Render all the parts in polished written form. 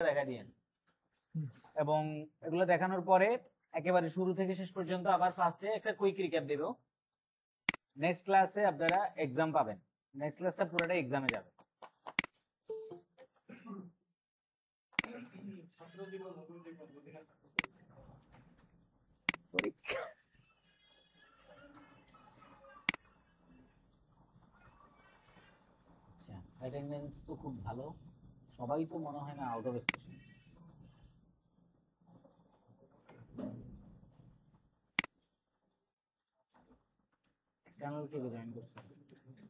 দেখা দিয়েন এবং এগুলো দেখানোর পরে একেবারে শুরু থেকে শেষ পর্যন্ত আবার ফার্স্টে একটা কুইক রিক্যাপ দেব। নেক্সট ক্লাসে আপনারা এক্সাম পাবেন, নেক্সট ক্লাসটা পুরোটা এক্সামে যাবে। আচ্ছা, অ্যাটেন্ডেন্স তো খুব ভালো, সবাই তো মনে হয় না out of station. External K join করছে?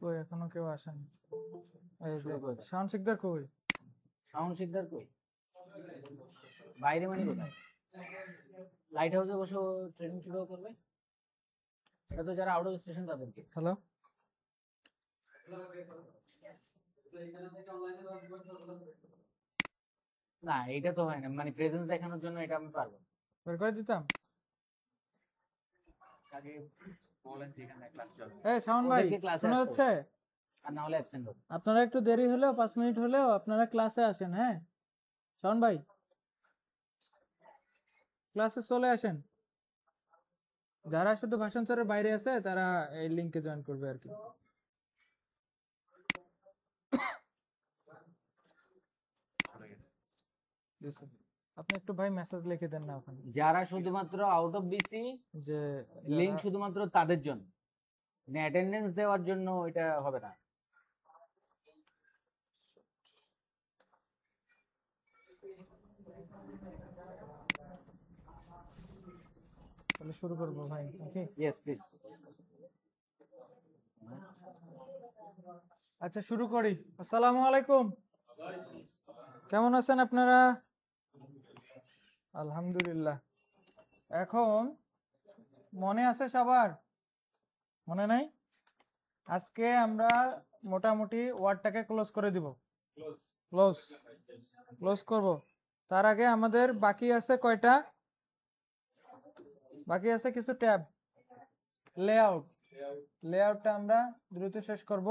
কই এখনো কেউ আসেনি। এই যে শাওন শিকদার কই? শাওন শিকদার কই? বাইরে মানে কোথায়? লাইট হাউসে বসে ট্রেনিং কিভাবে করবে? এটা তো যারা আউট অফ স্টেশন তাদেরকে। হ্যালো, না এটা তো হয় না, মানে প্রেজেন্স দেখানোর জন্য এটা আমি পারবো। বের করে দিতাম। আগে বলেন যে এখানে ক্লাস চলে। এই শাওন ভাই, ওদেরকে ক্লাসে শোনা আসতে যাচ্ছে? আর না হলে অ্যাবসেন্ট হবে। আপনারা একটু দেরি হলেও 5 মিনিট হলেও আপনারা ক্লাসে আসেন। হ্যাঁ শাওন ভাই, ক্লাসে চলে আসেন। যারা শুধু ভাষণ স্যারের বাইরে আছে তারা এই লিংকে জয়েন করবে আর কি। আপনি একটু ভাই মেসেজ লিখে দেন না ওখানে যারা শুধুমাত্র আউট অফ বিসি, যে লিংক শুধুমাত্র তাদের জন্য, মানে অ্যাটেন্ডেন্স দেওয়ার জন্য এটা হবে না। তাহলে শুরু করবো ভাই নাকি? Yes please. আচ্ছা শুরু করি। আসসালামু আলাইকুম, কেমন আছেন আপনারা? আলহামদুলিল্লাহ। এখন মনে আছে সবার? মনে নাই? আজকে আমরা মোটামুটি ওয়ার্ডটাকে ক্লোজ করে দিব। ক্লোজ ক্লোজ করব। তার আগে আমাদের বাকি আছে কয়টা? বাকি আছে কিছু ট্যাব। লেআউট, লেআউটটা আমরা দ্রুত শেষ করব।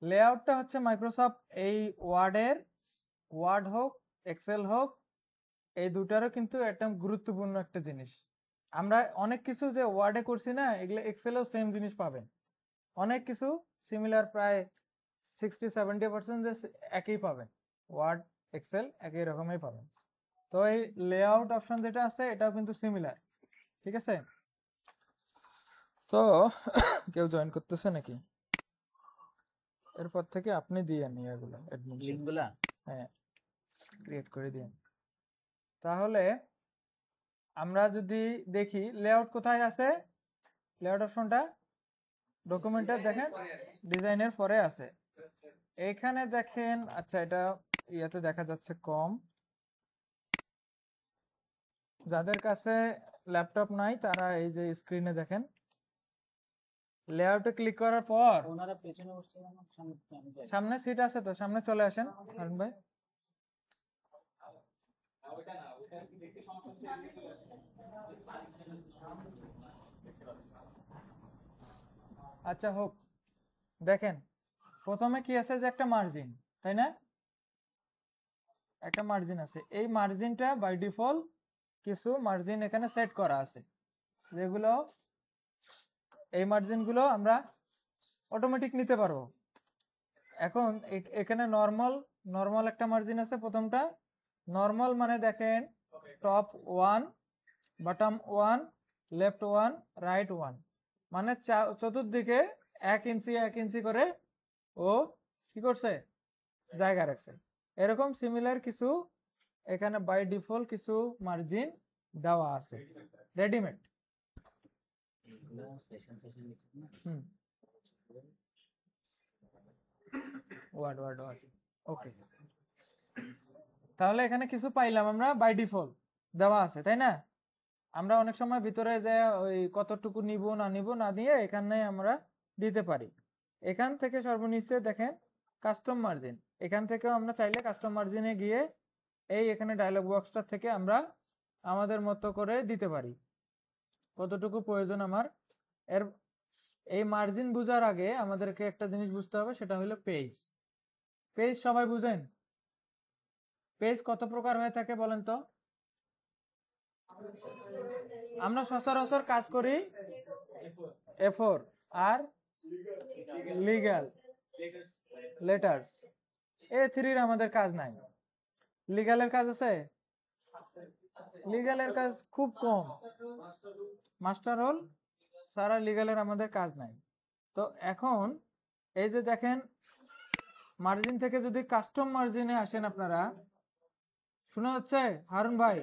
লেআউটটা হচ্ছে মাইক্রোসফট এই ওয়ার্ডের, ওয়ার্ড হোক এক্সেল হোক, এই দুটারও কিন্তু একটা গুরুত্বপূর্ণ একটা জিনিস। আমরা অনেক কিছু যে ওয়ার্ডে করছি না, এগুলো এক্সেলেও সেম জিনিস পাবেন। অনেক কিছু সিমিলার, প্রায় 60-70% যে একই পাবেন। ওয়ার্ড এক্সেল একই রকমই পাবেন। তো এই লেআউট অপশন যেটা আছে এটাও কিন্তু সিমিলার, ঠিক আছে? তো কেউ জয়েন করতেছে নাকি? এরপর থেকে আপনি দিয়ে নিয়ে এগুলো অ্যাডমিনশিপ লিংকগুলা হ্যাঁ ক্রিয়েট করে দিন। তাহলে আমরা যদি দেখি লেআউট কোথায় আছে, লেআউট অপশনটা ডকুমেন্টে দেখেন ডিজাইনের পরে আছে। এখানে দেখেন, আচ্ছা এটা ইয়াতে দেখা যাচ্ছে কম। যাদের কাছে ল্যাপটপ নাই তারা এই যে স্ক্রিনে দেখেন, লেআউটে ক্লিক করার পর ওনারা পেছনে বসছে কেন? আমি যাই। সামনে সিট আছে তো, সামনে চলে আসেন হারুন ভাই। আচ্ছা হোক, দেখেন প্রথমে কি আছে যে একটা মার্জিন, তাই না? একটা মার্জিন আছে। এই মার্জিনটা বাই ডিফল্ট কিছু মার্জিন এখানে সেট করা আছে, যেগুলো এই মার্জিনগুলো আমরা অটোমেটিক নিতে পারবো। এখন এখানে নর্মাল, নর্মাল একটা মার্জিন আছে। প্রথমটা নর্মাল মানে দেখেন টপ 1, বটম 1, লেফট 1, রাইট 1, মানে চতুর্দিকে 1 ইঞ্চি 1 ইঞ্চি করে ও কি করছে, জায়গা রাখছে। এরকম সিমিলার কিছু এখানে বাই ডিফল্ট কিছু মার্জিন দেওয়া আছে রেডিমেড। হুম, ওয়ার্ড ওয়ার্ড ওয়ার্ড ওকে। তাহলে এখানে কিছু পাইলাম আমরা বাই ডিফল্ট দেওয়া আছে, তাই না? আমরা অনেক সময় ভিতরে যে ওই কতটুকু নিব না দিয়ে এখানে আমরা দিতে পারি। এখান থেকে সর্বনিচে দেখেন কাস্টম মার্জিন, এখান থেকেও আমরা চাইলে কাস্টম মার্জিনে গিয়ে এই এখানে ডায়লগ বক্সটা থেকে আমরা আমাদের মতো করে দিতে পারি কতটুকু প্রয়োজন আমার। এর এই মার্জিন বোঝার আগে আমাদেরকে একটা জিনিস বুঝতে হবে, সেটা হলো পেজ। পেজ সবাই বুঝেন? পেজ কত প্রকার হয়ে থাকে বলেন তো? আমরা সচরাচর কাজ করি A4 আর লিগ্যাল লেটার্স। A3 এর আমাদের কাজ নাই। লিগ্যালের কাজ আছে? লিগ্যালের কাজ খুব কম। মাস্টার রোল সারা লিগ্যালের আমাদের কাজ নাই। তো এখন এই যে দেখেন মার্জিন থেকে যদি কাস্টম মার্জিনে আসেন আপনারা, শোনা যাচ্ছে হারুন ভাই?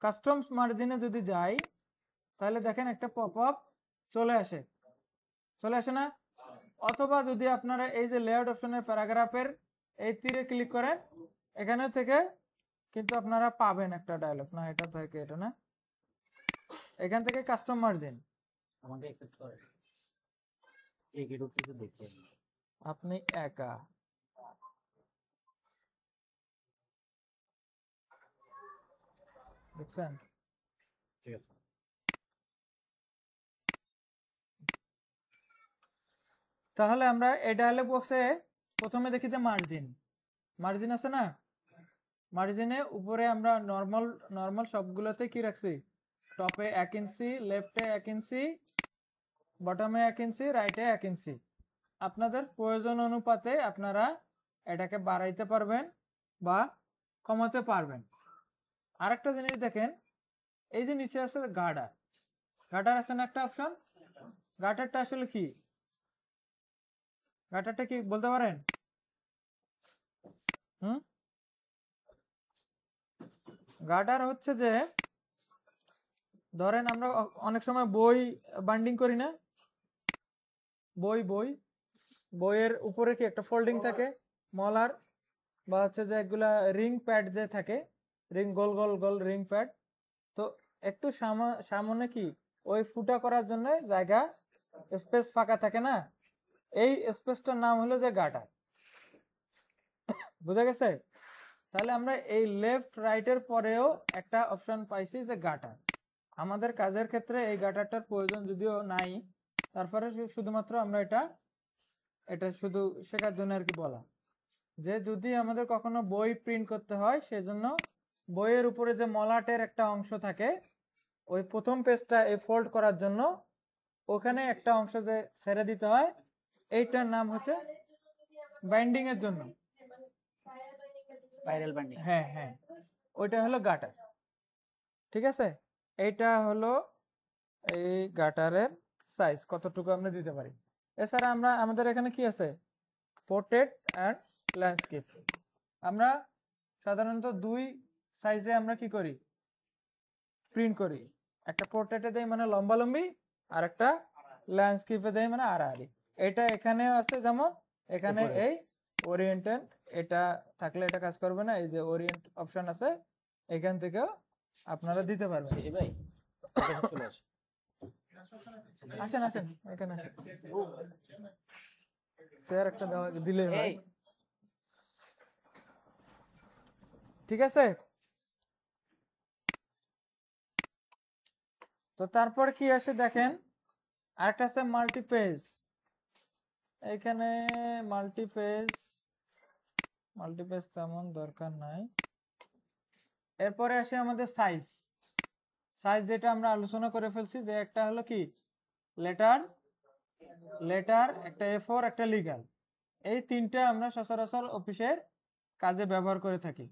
কাস্টমস মার্জিনে যদি যাই তাহলে দেখেন একটা পপআপ চলে আসে, চলে আসে না? অথবা যদি আপনারা এই যে লেআউট অপশনের প্যারাগ্রাফের এই তীরে ক্লিক করেন, এখানে থেকে কিন্তু আপনারা পাবেন একটা ডায়লগ। না, এটা থেকে এটা না, এখান থেকে কাস্টম মার্জিন আমাকে অ্যাকসেপ্ট করে কে কি ঢুকতেছে দেখি আপনি একা। বুঝছেন? ঠিক আছে। তাহলে আমরা এই ডায়লগ বক্সে প্রথমে দেখি যে মার্জিন, মার্জিন আছে না? মার্জিনে উপরে আমরা নরমাল নরমাল সবগুলোতে কি রাখছি? টপে 1 ইঞ্চি, লেফটে 1 ইঞ্চি, বটমে 1 ইঞ্চি, রাইটে 1 ইঞ্চি। আপনাদের প্রয়োজন অনুপাতে আপনারা এটাকে বাড়াইতে পারবেন বা কমাতে পারবেন। আরেকটা জিনিস দেখেন, এই যে নিচে আছে গার্ডার, গার্ডার আছে না একটা অপশন? গার্ডারটা আসলে কি? গার্ডারটা কি বলতে পারেন? গার্ডার হচ্ছে যে ধরেন আমরা অনেক সময় বই বাইন্ডিং করি না, বইয়ের উপরে কি একটা ফোল্ডিং থাকে, মলার বা হচ্ছে যে এগুলা রিং প্যাড যে থাকে, রিং গোল গোল গোল রিং প্যাড, তো একটু সামনে কি ওই ফুটা করার জন্য জায়গা স্পেস ফাঁকা থাকে না, এই স্পেসটার নাম হলো যে গার্ডার। বুঝা গেছে? তাহলে আমরা এই লেফট রাইটের পরেও একটা অপশন পাইছি যে গার্ডার। আমাদের কাজের ক্ষেত্রে এই গার্ডারটার প্রয়োজন যদিও নাই, তারপরে শুধুমাত্র আমরা এটা শুধু শেখার জন্য আর কি বলা, যে যদি আমাদের কখনো বই প্রিন্ট করতে হয় সেজন্য বইয়ের উপরে যে মলাটের একটা অংশ থাকে, ওই প্রথম পেজটা এই ফোল্ড করার জন্য ওখানে একটা অংশ যে ছেড়ে দিতে হয়, এইটার নাম হচ্ছে বাইন্ডিং এর জন্য স্পাইরাল বাইন্ডিং। হ্যাঁ হ্যাঁ, ওইটা হলো গাটার। ঠিক আছে, এইটা হলো এই গাটারের সাইজ কতটুকু আমরা দিতে পারি। এছাড়া আমাদের এখানে কি আছে? Portrait and landscape. আমরা সাধারণত দুই সাইজে আমরা কি করি? প্রিন্ট করি। একটা পোর্ট্রেটে দেই মানে লম্বালম্বি, আর একটা ল্যান্ডস্কেপে দেই মানে আড়াআড়ি। এটা এখানে আছে, যেমন এখানে এই ওরিয়েন্টেড, এটা থাকলে এটা কাজ করবে না, এই যে ওরিয়েন্ট অপশন আছে, এখান থেকেও আপনারা দিতে পারবেন। ভাই চলে আসে, আসেন আসেন এখানে আসেন, শেয়ার একটা দিলে হয়। ঠিক আছে, তো তারপর কি আসে দেখেন, আরেকটা আছে মাল্টিপেজ। এখানে মাল্টিপেজ তেমন দরকার নাই। এরপরে আসে আমাদের সাইজ। সাইজ যেটা আমরা আলোচনা করে ফেলছি, যে একটা হলো কি লেটার, একটা A4, একটা লিগ্যাল। এই তিনটা আমরা সচরাচর অফিসের কাজে ব্যবহার করে থাকি,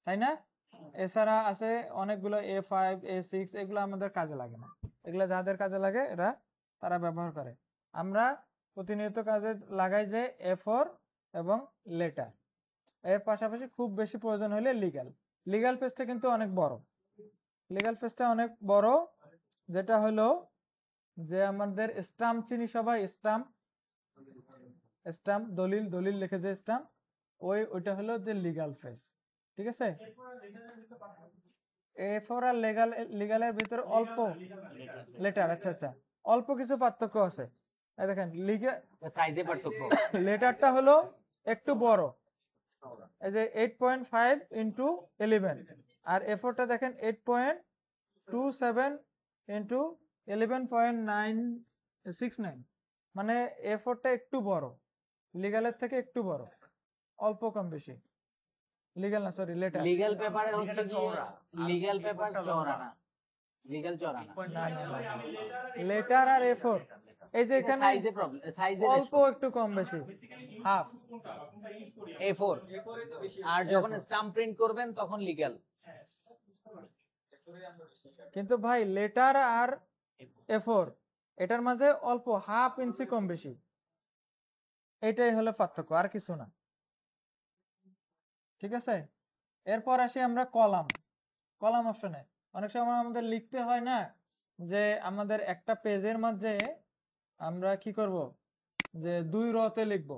তাই না? এছাড়া আছে অনেকগুলো A5, A6, এগুলো আমাদের কাজে লাগে না। এগুলো যাদের কাজে লাগে তারা ব্যবহার করে। আমরা প্রতিনিয়ত কাজে লাগাই যে A4 এবং লেটার। এর পাশাপাশি খুব বেশি প্রয়োজন হলে লিগ্যাল পেজটা কিন্তু অনেক বড়। লিগ্যাল পেজটা অনেক বড়, যেটা হলো যে আমাদের স্টাম্প চিনি সবাই, স্টাম্প দলিল লিখে যে স্টাম্প, ওইটা হলো যে লিগ্যাল পেজ। ঠিক আছে, A4 আর লিগ্যালের ভিতরে অল্প লেটার, আচ্ছা অল্প কিছু পার্থক্য আছে। এই দেখেন সাইজে পার্থক্য, লেটারটা হলো একটু বড়, এই যে 8.5 ইন্টু 11, আর A4টা দেখেন 8.27 ইন্টু 11.969, মানে A4টা একটু বড়, লিগ্যালের থেকে একটু বড়, অল্প কম বেশি। লিগ্যাল না, সরি, লেটার। লিগ্যাল পেপারে হচ্ছে কি লিগ্যাল পেপার চওড়া না, লিগ্যাল চওড়া না। না না না, লেটার আর A4 এই যে এখানে সাইজে প্রবলেম, সাইজে অল্প একটু কম বেশি, হাফ। A4, আর যখন স্টাম্প প্রিন্ট করবেন তখন লিগ্যাল। কিন্তু ভাই লেটার আর A4 এটার মাঝে অল্প হাফ ইঞ্চি কম বেশি, এটাই হলো পার্থক্য, আর কিছু না। ঠিক আছে, এরপর আসি আমরা কলাম। কলাম অপশনে অনেক সময় আমাদের লিখতে হয় না, যে আমাদের একটা পেজের মাঝে আমরা কি করব, যে 2 রতে লিখবো।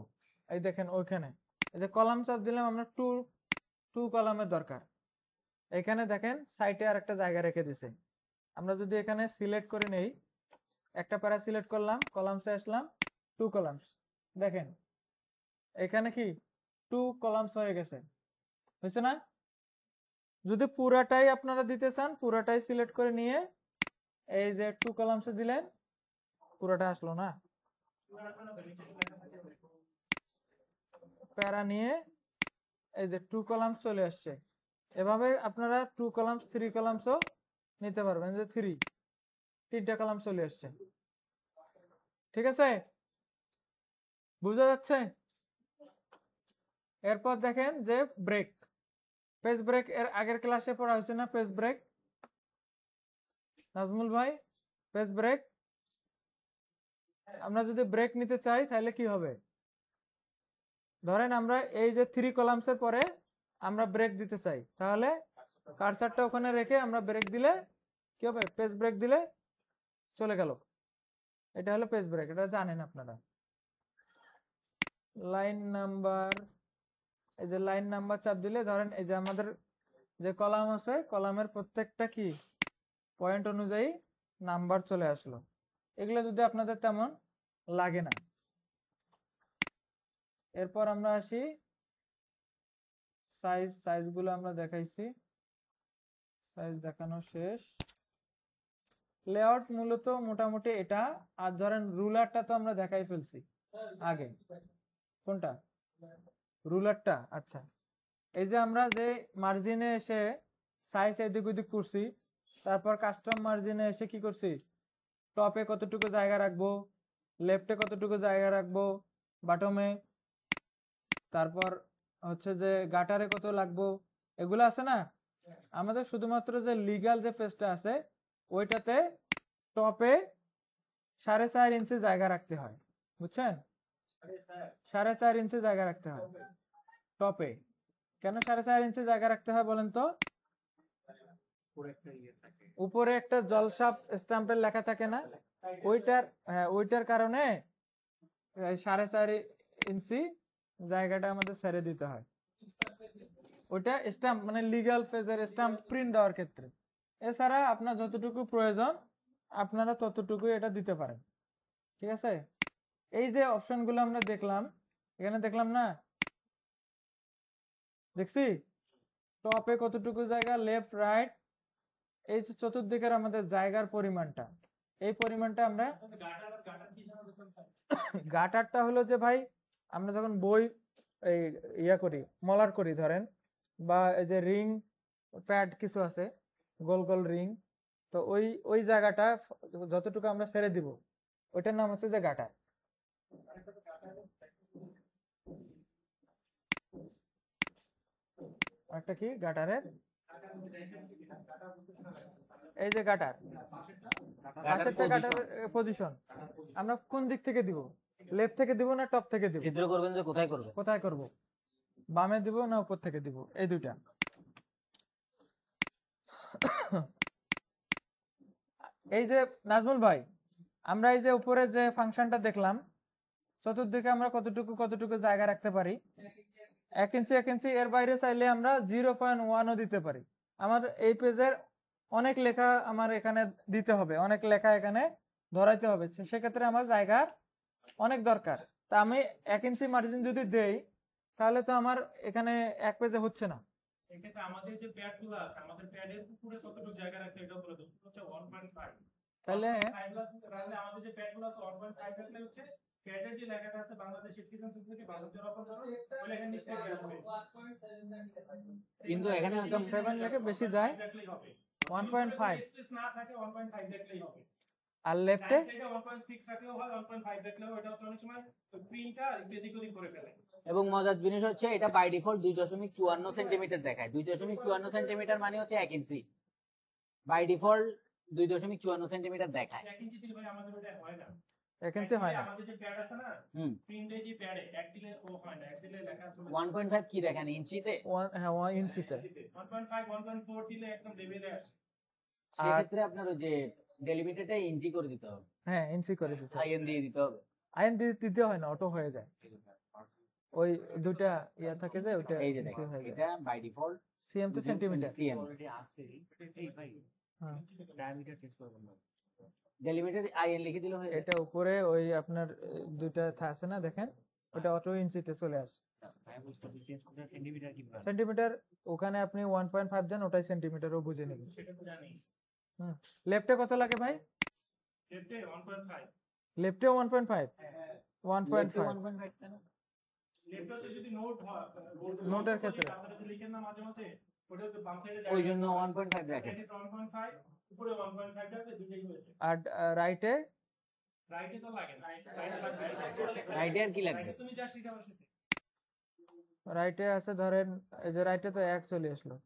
এই দেখেন ওইখানে এই যে কলাম চাপ দিলাম, আমরা টু কলামের দরকার। এখানে দেখেন সাইটে আর একটা জায়গা রেখে দিছে। আমরা যদি এখানে সিলেক্ট করে নেই, একটা প্যারা সিলেক্ট করলাম, কলামসে আসলাম, 2 কলামস, দেখেন এখানে কি 2 কলামস হয়ে গেছে, হয়েছে না? যদি পুরাটাই আপনারা দিতে চান, পুরাটাই সিলেক্ট করে নিয়ে এই যে 2 কলামসে দিলেন, পুরাটা আসলো না, প্যারা নিয়ে এই যে 2 কলামস চলে আসছে। এভাবে আপনারা 2 কলামস 3 কলামসও নিতে পারবেন, যে 3টা কলাম চলে আসছে। ঠিক আছে, বুঝা যাচ্ছে? এরপর দেখেন যে ব্রেক, পেজ ব্রেক এর আগের ক্লাসে পড়া হয়েছে না? পেজ ব্রেক, নাজমুল ভাই, পেজ ব্রেক। আমরা যদি ব্রেক নিতে চাই তাহলে কি হবে? ধরেন আমরা এই যে 3 কলামসের পরে আমরা ব্রেক দিতে চাই, তাহলে কার্সারটা ওখানে রেখে আমরা ব্রেক দিলে কি হবে? পেজ ব্রেক দিলে চলে গেল। এটা হলো পেজ ব্রেক, এটা জানেন আপনারা। লাইন নাম্বার, এই যে লাইন নাম্বার চাপ দিলে ধরেন এই যে আমাদের যে কলাম আছে, কলামের প্রত্যেকটা কি পয়েন্ট অনুযায়ী নাম্বার চলে আসলো। এগুলো যদি আপনাদের তেমন লাগে না। এরপর আমরা আসি সাইজগুলো আমরা দেখাইছি, সাইজ দেখানো শেষ। লেআউট মূলত মোটামুটি এটা। আর ধরেন রুলারটা তো আমরা দেখাই ফেলছি আগে। কোনটা? রুলারটা। আচ্ছা, এই যে আমরা যে মার্জিনে এসে সাইজ এদিক ওদিক করছি, তারপর কাস্টম মার্জিনে এসে কি করছি, টপে কতটুকু জায়গা রাখবো, লেফটে কতটুকু জায়গা রাখবো, বাটমে, তারপর হচ্ছে যে গাটারে কত লাগবো, এগুলো আছে না। আমাদের শুধুমাত্র যে লিগ্যাল যে পেজটা আছে ওইটাতে টপে 4.5 ইঞ্চি জায়গা রাখতে হয়, বুঝছেন? 4.5 ইঞ্চি জায়গা রাখতে হয় টপে। কেন 4.5 ইঞ্চি জায়গা রাখতে হয় বলেন তো? উপরে একটা জলসাপ স্ট্যাম্পের লেখা থাকে না, ওইটার কারণে 4.5 ইঞ্চি জায়গাটা আমাদের ছেড়ে দিতে হয়। ওইটা স্ট্যাম্প মানে লিগ্যাল পেজের স্ট্যাম্প প্রিন্ট দেওয়ার ক্ষেত্রে। এছাড়া আপনার যতটুকু প্রয়োজন আপনারা ততটুকু এটা দিতে পারেন। ঠিক আছে, এই যে অপশনগুলো আমরা দেখলাম, এখানে দেখলাম না, দেখছি টপে কতটুকু জায়গা, লেফট রাইট, এই যে চতুর্দিকের আমাদের জায়গার পরিমাণটা, এই পরিমাণটা আমরা গাটারটা হলো যে ভাই আমরা যখন বই এই ইয়া করি, মলার করি ধরেন, বা এই যে রিং প্যাড কিছু আছে গোল গোল রিং, তো ওই জায়গাটা যতটুকু আমরা ছেড়ে দিব ওইটার নাম হচ্ছে যে গাটার। একটা কি গাটারের, এই যে গাটার, পাশেরটা গাটারের পজিশন আমরা কোন দিক থেকে দিব, লেফট থেকে দিব না টপ থেকে দিব? ছিদ্র করবেন যে কোথায় করবেন? কোথায় করব, বামে দিব না উপর থেকে দিব? এই দুইটা। এই যে নাজমুল ভাই, আমরা এই যে উপরে যে ফাংশনটা দেখলাম, চতুর্দিকে আমরা কতটুকু কতটুকু জায়গা রাখতে পারি, 1 ইঞ্চি 1 ইঞ্চি, এর বাইরে চাইলে আমরা 0.1ও দিতে পারি। আমার এই পেজের অনেক লেখা আমার এখানে দিতে হবে, অনেক লেখা এখানে ধরাইতে হবে, সেক্ষেত্রে আমার জায়গার অনেক দরকার। তা আমি 1 ইঞ্চি মার্জিন যদি দেই তাহলে তো আমার এখানে এক পেজে হচ্ছে না। এক্ষেত্রে আমাদের যে প্যাড গুলো আছে, আমাদের প্যাডের উপরে কতটুকু জায়গা রাখতে এটা বলে দেবো, হচ্ছে 1.5 তাহলে তাহলে আমাদের যে প্যাড গুলো আছে 1.5 রাখলে হচ্ছে প্যাডের যে লেখাটা আছে বাংলাদেশ সিটিজেন সিকিউরিটি ভারতীয় রকম করো ওই লেখা নিচে আসবে কিন্তু এখানে হয়তো 7 লেখে বেশি যায় রাখলেই হবে 1.5 স্পেস না থাকে 1.5 রাখলেই হবে আর লেফটে সাইডে 1.6 রাখলেও হয় 1.5 রাখলেও এটা হচ্ছে অনেক সময় প্রিন্টটা একটু এদিক ওদিক করে ফেলে এবং মজার জিনিস হচ্ছে এটা বাই ডিফল্ট 2.54 সেন্টিমিটার দেখায়। 2.54 সেন্টিমিটার মানে হচ্ছে 1 ইঞ্চি। বাই ডিফল্ট 2.54 সেন্টিমিটার দেখায়। 1 ইঞ্চি দিলে ভাই আমাদের ওটা হয় না 1 ইঞ্চি হয় না। আমাদের যে প্যাড আছে না হুম প্রিন্টে যে প্যাডে এক দিলে ও হয় না এক দিলে লেখা আছে 1.5 কি দেখেন ইঞ্চিতে? হ্যাঁ 1 ইঞ্চিতে। 1.5 1.4 দিলে একদম লেভেলে আসে সেক্ষেত্রে আপনার ওই যে ডেলিমিটারটা ইঞ্চি করে দিতে হবে, হ্যাঁ ইঞ্চি করে দিতে হবে। আইএন দিয়ে দিতে হবে। আইন দিতে হয় না, অটো হয়ে যায়। ওই দুটা ইয়া থাকে যে ওটা এই যে ইঞ্চি দেখেন হয়ে যায়। এটা বাই ডিফল্ট সিএম তো সেন্টিমিটার। সিএম হ্যাঁ ডায়ামিটার চেঞ্জ করবেন না, ডেলিমিটার আইএন লিখে দিলে হয়ে যায়। এটা উপরে ওই আপনার দুটা আছে না দেখেন, ওটা অটো ইঞ্চিতে চলে আসে। সেন্টিমিটার ওখানে আপনি 1.5 দেন, ওটাই সেন্টিমিটারও বুঝে নেবেন। সেটা তো জানি লেফটে কত লাগে ভাই? লেফটে 1.5 লেফটে 1.5 1.5 1.5 কেন? লেফটে হচ্ছে যদি নোট হয় নোটের ক্ষেত্রে আপনারা যে লিখেন না মাঝে মাঝে ওটা তো বাম সাইডে ওই জন্য 1.5 রাখেন। 1.5 উপরে 1.5 রাখলে দুটেই হয়েছে আর রাইটে রাইটে তো লাগে না রাইটে আর কি লাগবে? রাইটে তুমি যা শিখাবো সেটা রাইটে আছে ধরেন, এই যে রাইটে তো 1 চলে আসলো।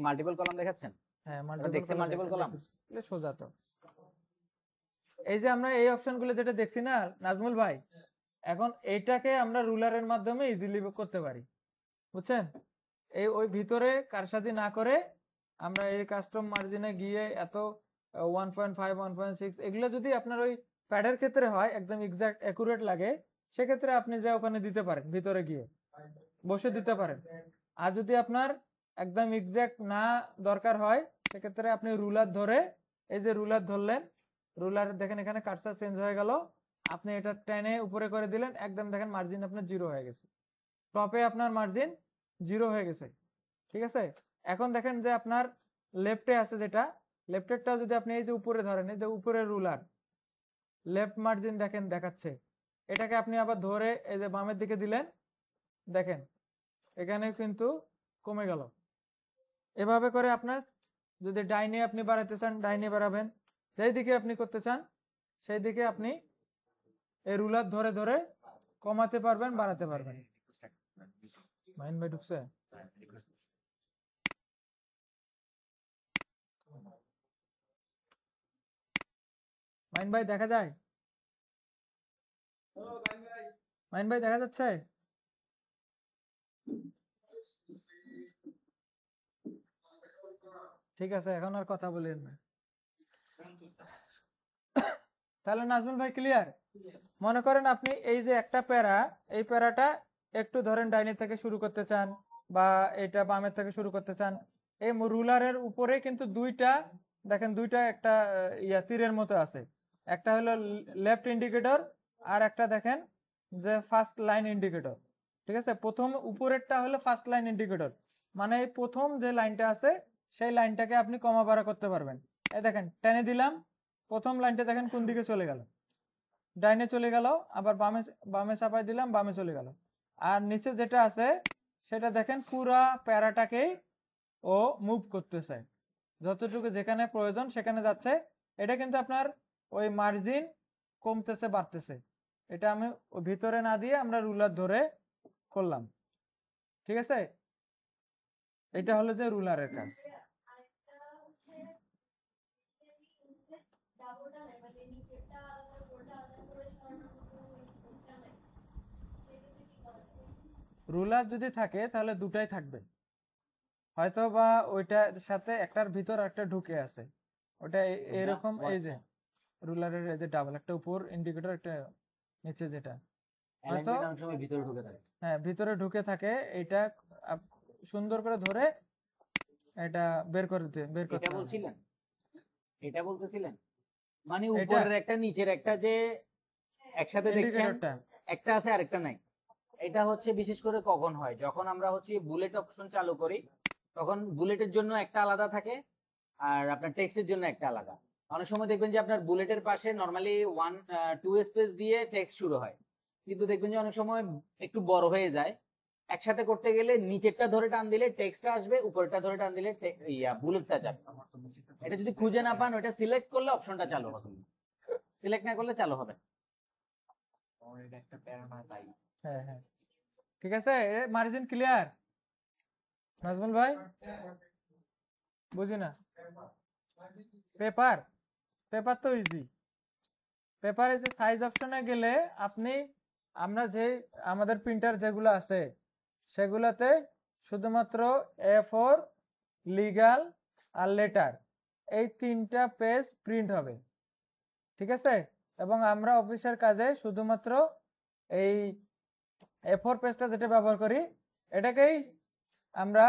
মাল্টিপল কলাম দেখাচ্ছেন? হ্যাঁ দেখছেন মাল্টিপল কলাম? সোজা তো। এই যে আমরা এই অপশনগুলো যেটা দেখছি না নাজমুল ভাই, এখন এইটাকে আমরা রুলারের মাধ্যমে ইজিলি করতে পারি, বুঝছেন? এই ওই ভিতরে কারসাজি না করে আমরা এই কাস্টম মার্জিনে গিয়ে এত 1.5 1.6 এগুলো যদি আপনার ওই প্যাডের ক্ষেত্রে হয় একদম এক্সাক্ট অ্যাকুরেট লাগে, সেক্ষেত্রে আপনি যা ওখানে দিতে পারেন, ভিতরে গিয়ে বসে দিতে পারেন। আর যদি আপনার একদম এক্সাক্ট না দরকার হয়, সেক্ষেত্রে আপনি রুলার ধরে, এই যে রুলার ধরলেন, রুলার দেখেন এখানে কার্সার চেঞ্জ হয়ে গেল, আপনি এটা টেনে উপরে করে দিলেন, একদম দেখেন মার্জিন আপনার 0 হয়ে গেছে, টপে আপনার মার্জিন 0 হয়ে গেছে। ঠিক আছে, এখন দেখেন যে আপনার লেফটে আছে যেটা, লেফটেরটা যদি আপনি এই যে উপরে ধরেন, এই যে উপরে রুলার লেফট মার্জিন দেখেন দেখাচ্ছে, এটাকে আপনি আবার ধরে এই যে বামের দিকে দিলেন, দেখেন এখানে কিন্তু কমে গেল। এভাবে করে আপনার যদি ডাইনে আপনি বাড়াতে চান ডাইনে বাড়াবেন, যেই দিকে আপনি করতে চান সেই দিকে আপনি এই রুলার ধরে ধরে কমাতে পারবেন, বাড়াতে পারবেন। মাইন ভাই ঢুকছে? মাইন ভাই দেখা যায়? মাইন ভাই দেখা যাচ্ছে? ঠিক আছে, এখন আর কথা বলেন না। তাহলে নাজমুল ভাই ক্লিয়ার? মনে করেন আপনি এই যে একটা প্যারা, এই প্যারাটা একটু ধরেন ডাইনে থেকে শুরু করতে চান বা এটা বামের থেকে শুরু করতে চান, এই রুলারের উপরে কিন্তু দুইটা দেখেন, দুইটা একটা ইয়া তীরের মতো আছে, একটা হলো লেফট ইন্ডিকেটর আর একটা দেখেন যে ফার্স্ট লাইন ইন্ডিকেটর। ঠিক আছে, প্রথম উপরেরটা হলো ফার্স্ট লাইন ইন্ডিকেটর, মানে এই প্রথম যে লাইনটা আছে সেই লাইনটাকে আপনি কমা বাড়া করতে পারবেন। এই দেখেন টেনে দিলাম, প্রথম লাইনটা দেখেন কোন দিকে চলে গেল, ডাইনে চলে গেল, আবার বামে বামে চাপাই দিলাম, বামে চলে গেল। আর নিচে যেটা আছে সেটা দেখেন পুরা প্যারাটাকেই ও মুভ করতেছে, যতটুকু যেখানে প্রয়োজন সেখানে যাচ্ছে। এটা কিন্তু আপনার ওই মার্জিন কমতেছে বাড়তেছে, এটা আমি ভিতরে না দিয়ে আমরা রুলার ধরে করলাম। ঠিক আছে, এটা হলো যে রুলারের কাজ। রুলার যদি থাকে তাহলে দুটাই থাকবে, হয়তো বা ওইটার সাথে একটার ভিতর একটা ঢুকে আছে, ওটা এরকম, এই যে রুলারের এই যে ডাবল, একটা উপর ইন্ডিকেটর একটা নিচে, যেটা হয়তো ভিতরে ঢুকে থাকে। হ্যাঁ ভিতরে ঢুকে থাকে, এটা সুন্দর করে ধরে এটা বের করতে এটা বলছিলেন, এটা বলতেছিলেন মানে উপরের একটা নিচের একটা যে একসাথে দেখছেন, একটা আছে আরেকটা নাই। এটা হচ্ছে বিশেষ করে কখন হয়, যখন আমরা হচ্ছে বুলেট অপশন চালু করি, তখন বুলেটের জন্য একটা আলাদা থাকে আর আপনার টেক্সটের জন্য একটা আলাদা। অনেক সময় দেখবেন যে আপনার বুলেটের পাশে নরমালি 2 স্পেস দিয়ে টেক্সট শুরু হয়, কিন্তু দেখবেন যে অনেক সময় একটু বড় হয়ে যায়। একসাথে করতে গেলে নিচেরটা ধরে টান দিলে টেক্সটটা আসবে, উপরেরটা ধরে টান দিলে বুলেটটা যাবে। এটা যদি খুঁজে না পান, ওটা সিলেক্ট করলে অপশনটা চালু হবে, সিলেক্ট না করলে চালু হবে না। হ্যাঁ হ্যাঁ ঠিক আছে, মার্জিন ক্লিয়ার নাজমুল ভাই? বুঝি না। পেপার, পেপার তো ইজি। পেপারে যে সাইজ অপশনে গেলে আপনি, আমরা যে আমাদের প্রিন্টার যেগুলো আছে সেগুলোতে শুধুমাত্র A4, লিগ্যাল আর লেটার, এই 3টা পেজ প্রিন্ট হবে, ঠিক আছে? এবং আমরা অফিসের কাজে শুধুমাত্র এই A4 পেজটা যেটা ব্যবহার করি, এটাকেই আমরা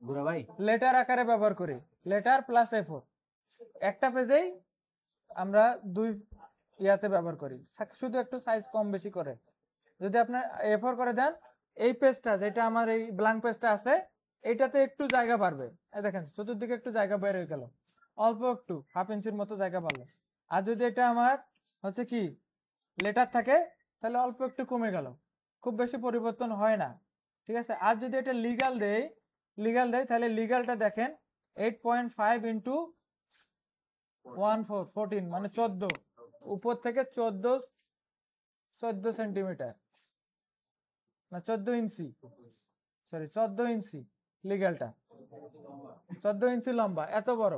বুড়া ভাই লেটার আকারে ব্যবহার করি। লেটার প্লাস A4 একটা পেজেই আমরা 2 ইয়াতে ব্যবহার করি, শুধু একটু সাইজ কম বেশি করে। যদি আপনি A4 করে দেন, এই পেজটা যেটা আমার এই ব্ল্যাঙ্ক পেজটা আছে, এইটাতে একটু জায়গা বাড়বে। এই দেখেন চতুর্দিকে একটু জায়গা বের হয়ে গেল, অল্প একটু 1/2 ইঞ্চির মতো জায়গা বাড়লো। আর যদি এটা আমার হচ্ছে কি লেটার থাকে, তাহলে অল্প একটু কমে গেল, খুব বেশি পরিবর্তন হয় না, ঠিক আছে? আর যদি এটা লিগ্যাল দেয় তাহলে লিগ্যালটা দেখেন 8.5 ইন্টু 14 মানে 14, উপর থেকে 14 সেন্টিমিটার না 14 ইঞ্চি, সরি 14 ইঞ্চি লিগ্যালটা, 14 ইঞ্চি লম্বা, এত বড়,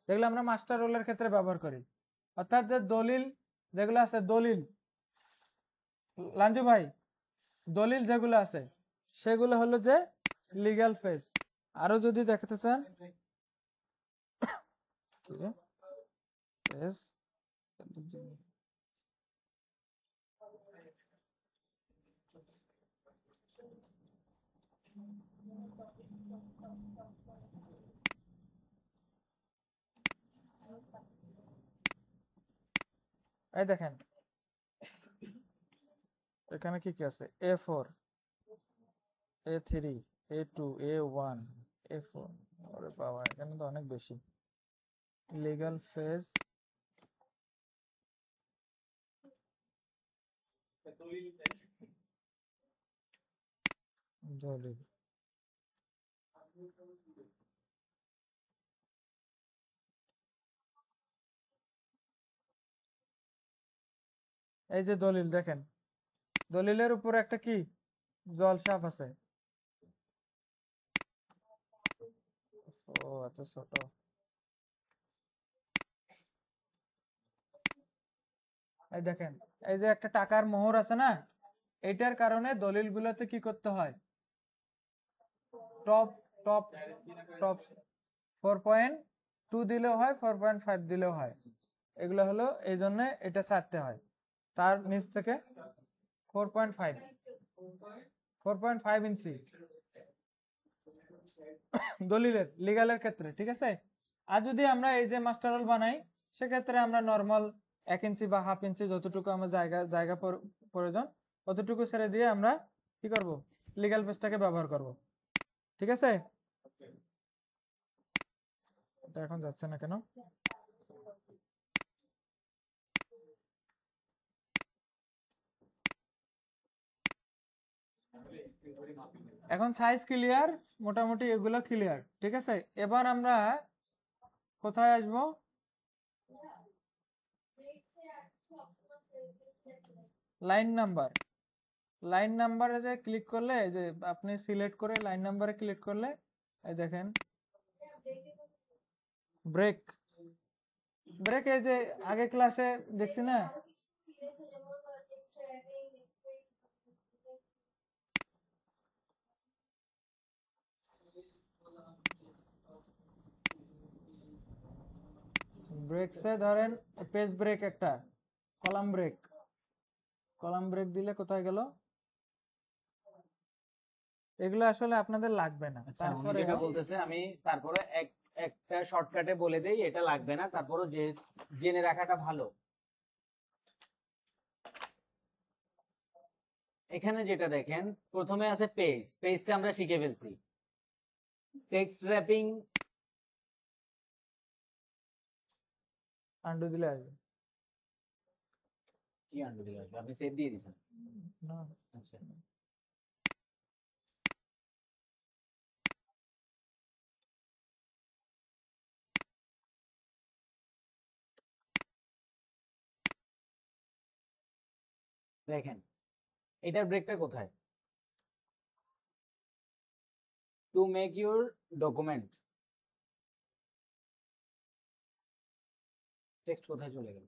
যেগুলো আমরা মাস্টার রোলের ক্ষেত্রে ব্যবহার করি। অর্থাৎ যে দলিল যেগুলো আছে, দলিল লাঞ্জু ভাই, দলিল যেগুলো আছে সেগুলো হলো যে লিগ্যাল ফেজ। আরো যদি দেখতে চান, এই দেখেন এখানে কি কি আছে, A4, A3, A2, A1, A4, ওরে বাবা এখানে তো অনেক বেশি। লিগ্যাল ফেজ, দলিল, এই যে দলিল দেখেন, দলিলের উপরে একটা কি জলসাপ আছে, ও এত ছোট। এই দেখেন, এই যে একটা টাকার মোহর আছে না, এটার কারণে দলিলগুলোতে কি করতে হয়, টপ টপ টপ 4.2 দিলেও হয়, 4.5 দিলেও হয়, এগুলো হলো এই জন্য এটা ছাড়তে হয়। তার নিচ থেকে 4.5 ইঞ্চি দলিলের লিগ্যালের ক্ষেত্রে, ঠিক আছে? আর যদি আমরা এই যে মাস্টার রোল বানাই, সেক্ষেত্রে আমরা নর্মাল 1 ইঞ্চি বা 1/2 ইঞ্চি যতটুকু আমার জায়গা প্রয়োজন, ততটুকু ছেড়ে দিয়ে আমরা কি করব, লিগ্যাল পেজটাকে ব্যবহার করব, ঠিক আছে? এটা এখন যাচ্ছে না কেন? এখন সাইজ ক্লিয়ার, মোটামুটি এগুলো ক্লিয়ার, ঠিক আছে? এবার আমরা কোথায় আসবো, লাইন নাম্বার। লাইন নাম্বারে যে ক্লিক করলে, এই যে আপনি সিলেক্ট করে লাইন নাম্বারে ক্লিক করলে, এই দেখেন ব্রেক, ব্রেক এই যে আগে ক্লাসে দেখছি না, ব্রেকসে ধরেন পেজ ব্রেক, একটা কলাম ব্রেক, কলাম ব্রেক দিলে কোথায় গেল, এগুলো আসলে আপনাদের লাগবে না। আচ্ছা, উনি তারপরে যেটা বলতেছে, আমি তারপরে একটা শর্টকাটে বলে দেই, এটা লাগবে না, তারপরে যে জেনে রাখাটা ভালো। এখানে যেটা দেখেন, প্রথমে আছে পেজটা আমরা শিখে ফেলছি। টেক্সট র্যাপিং আন্ডু দিলে আসবে। কি আন্ডু দিলে আসবে? আপনি সেভ দিয়ে দিয়েছেন। না আচ্ছা দেখেন এটার ব্রেকটা কোথায়? To make your document, text কোথায় চলে গেল?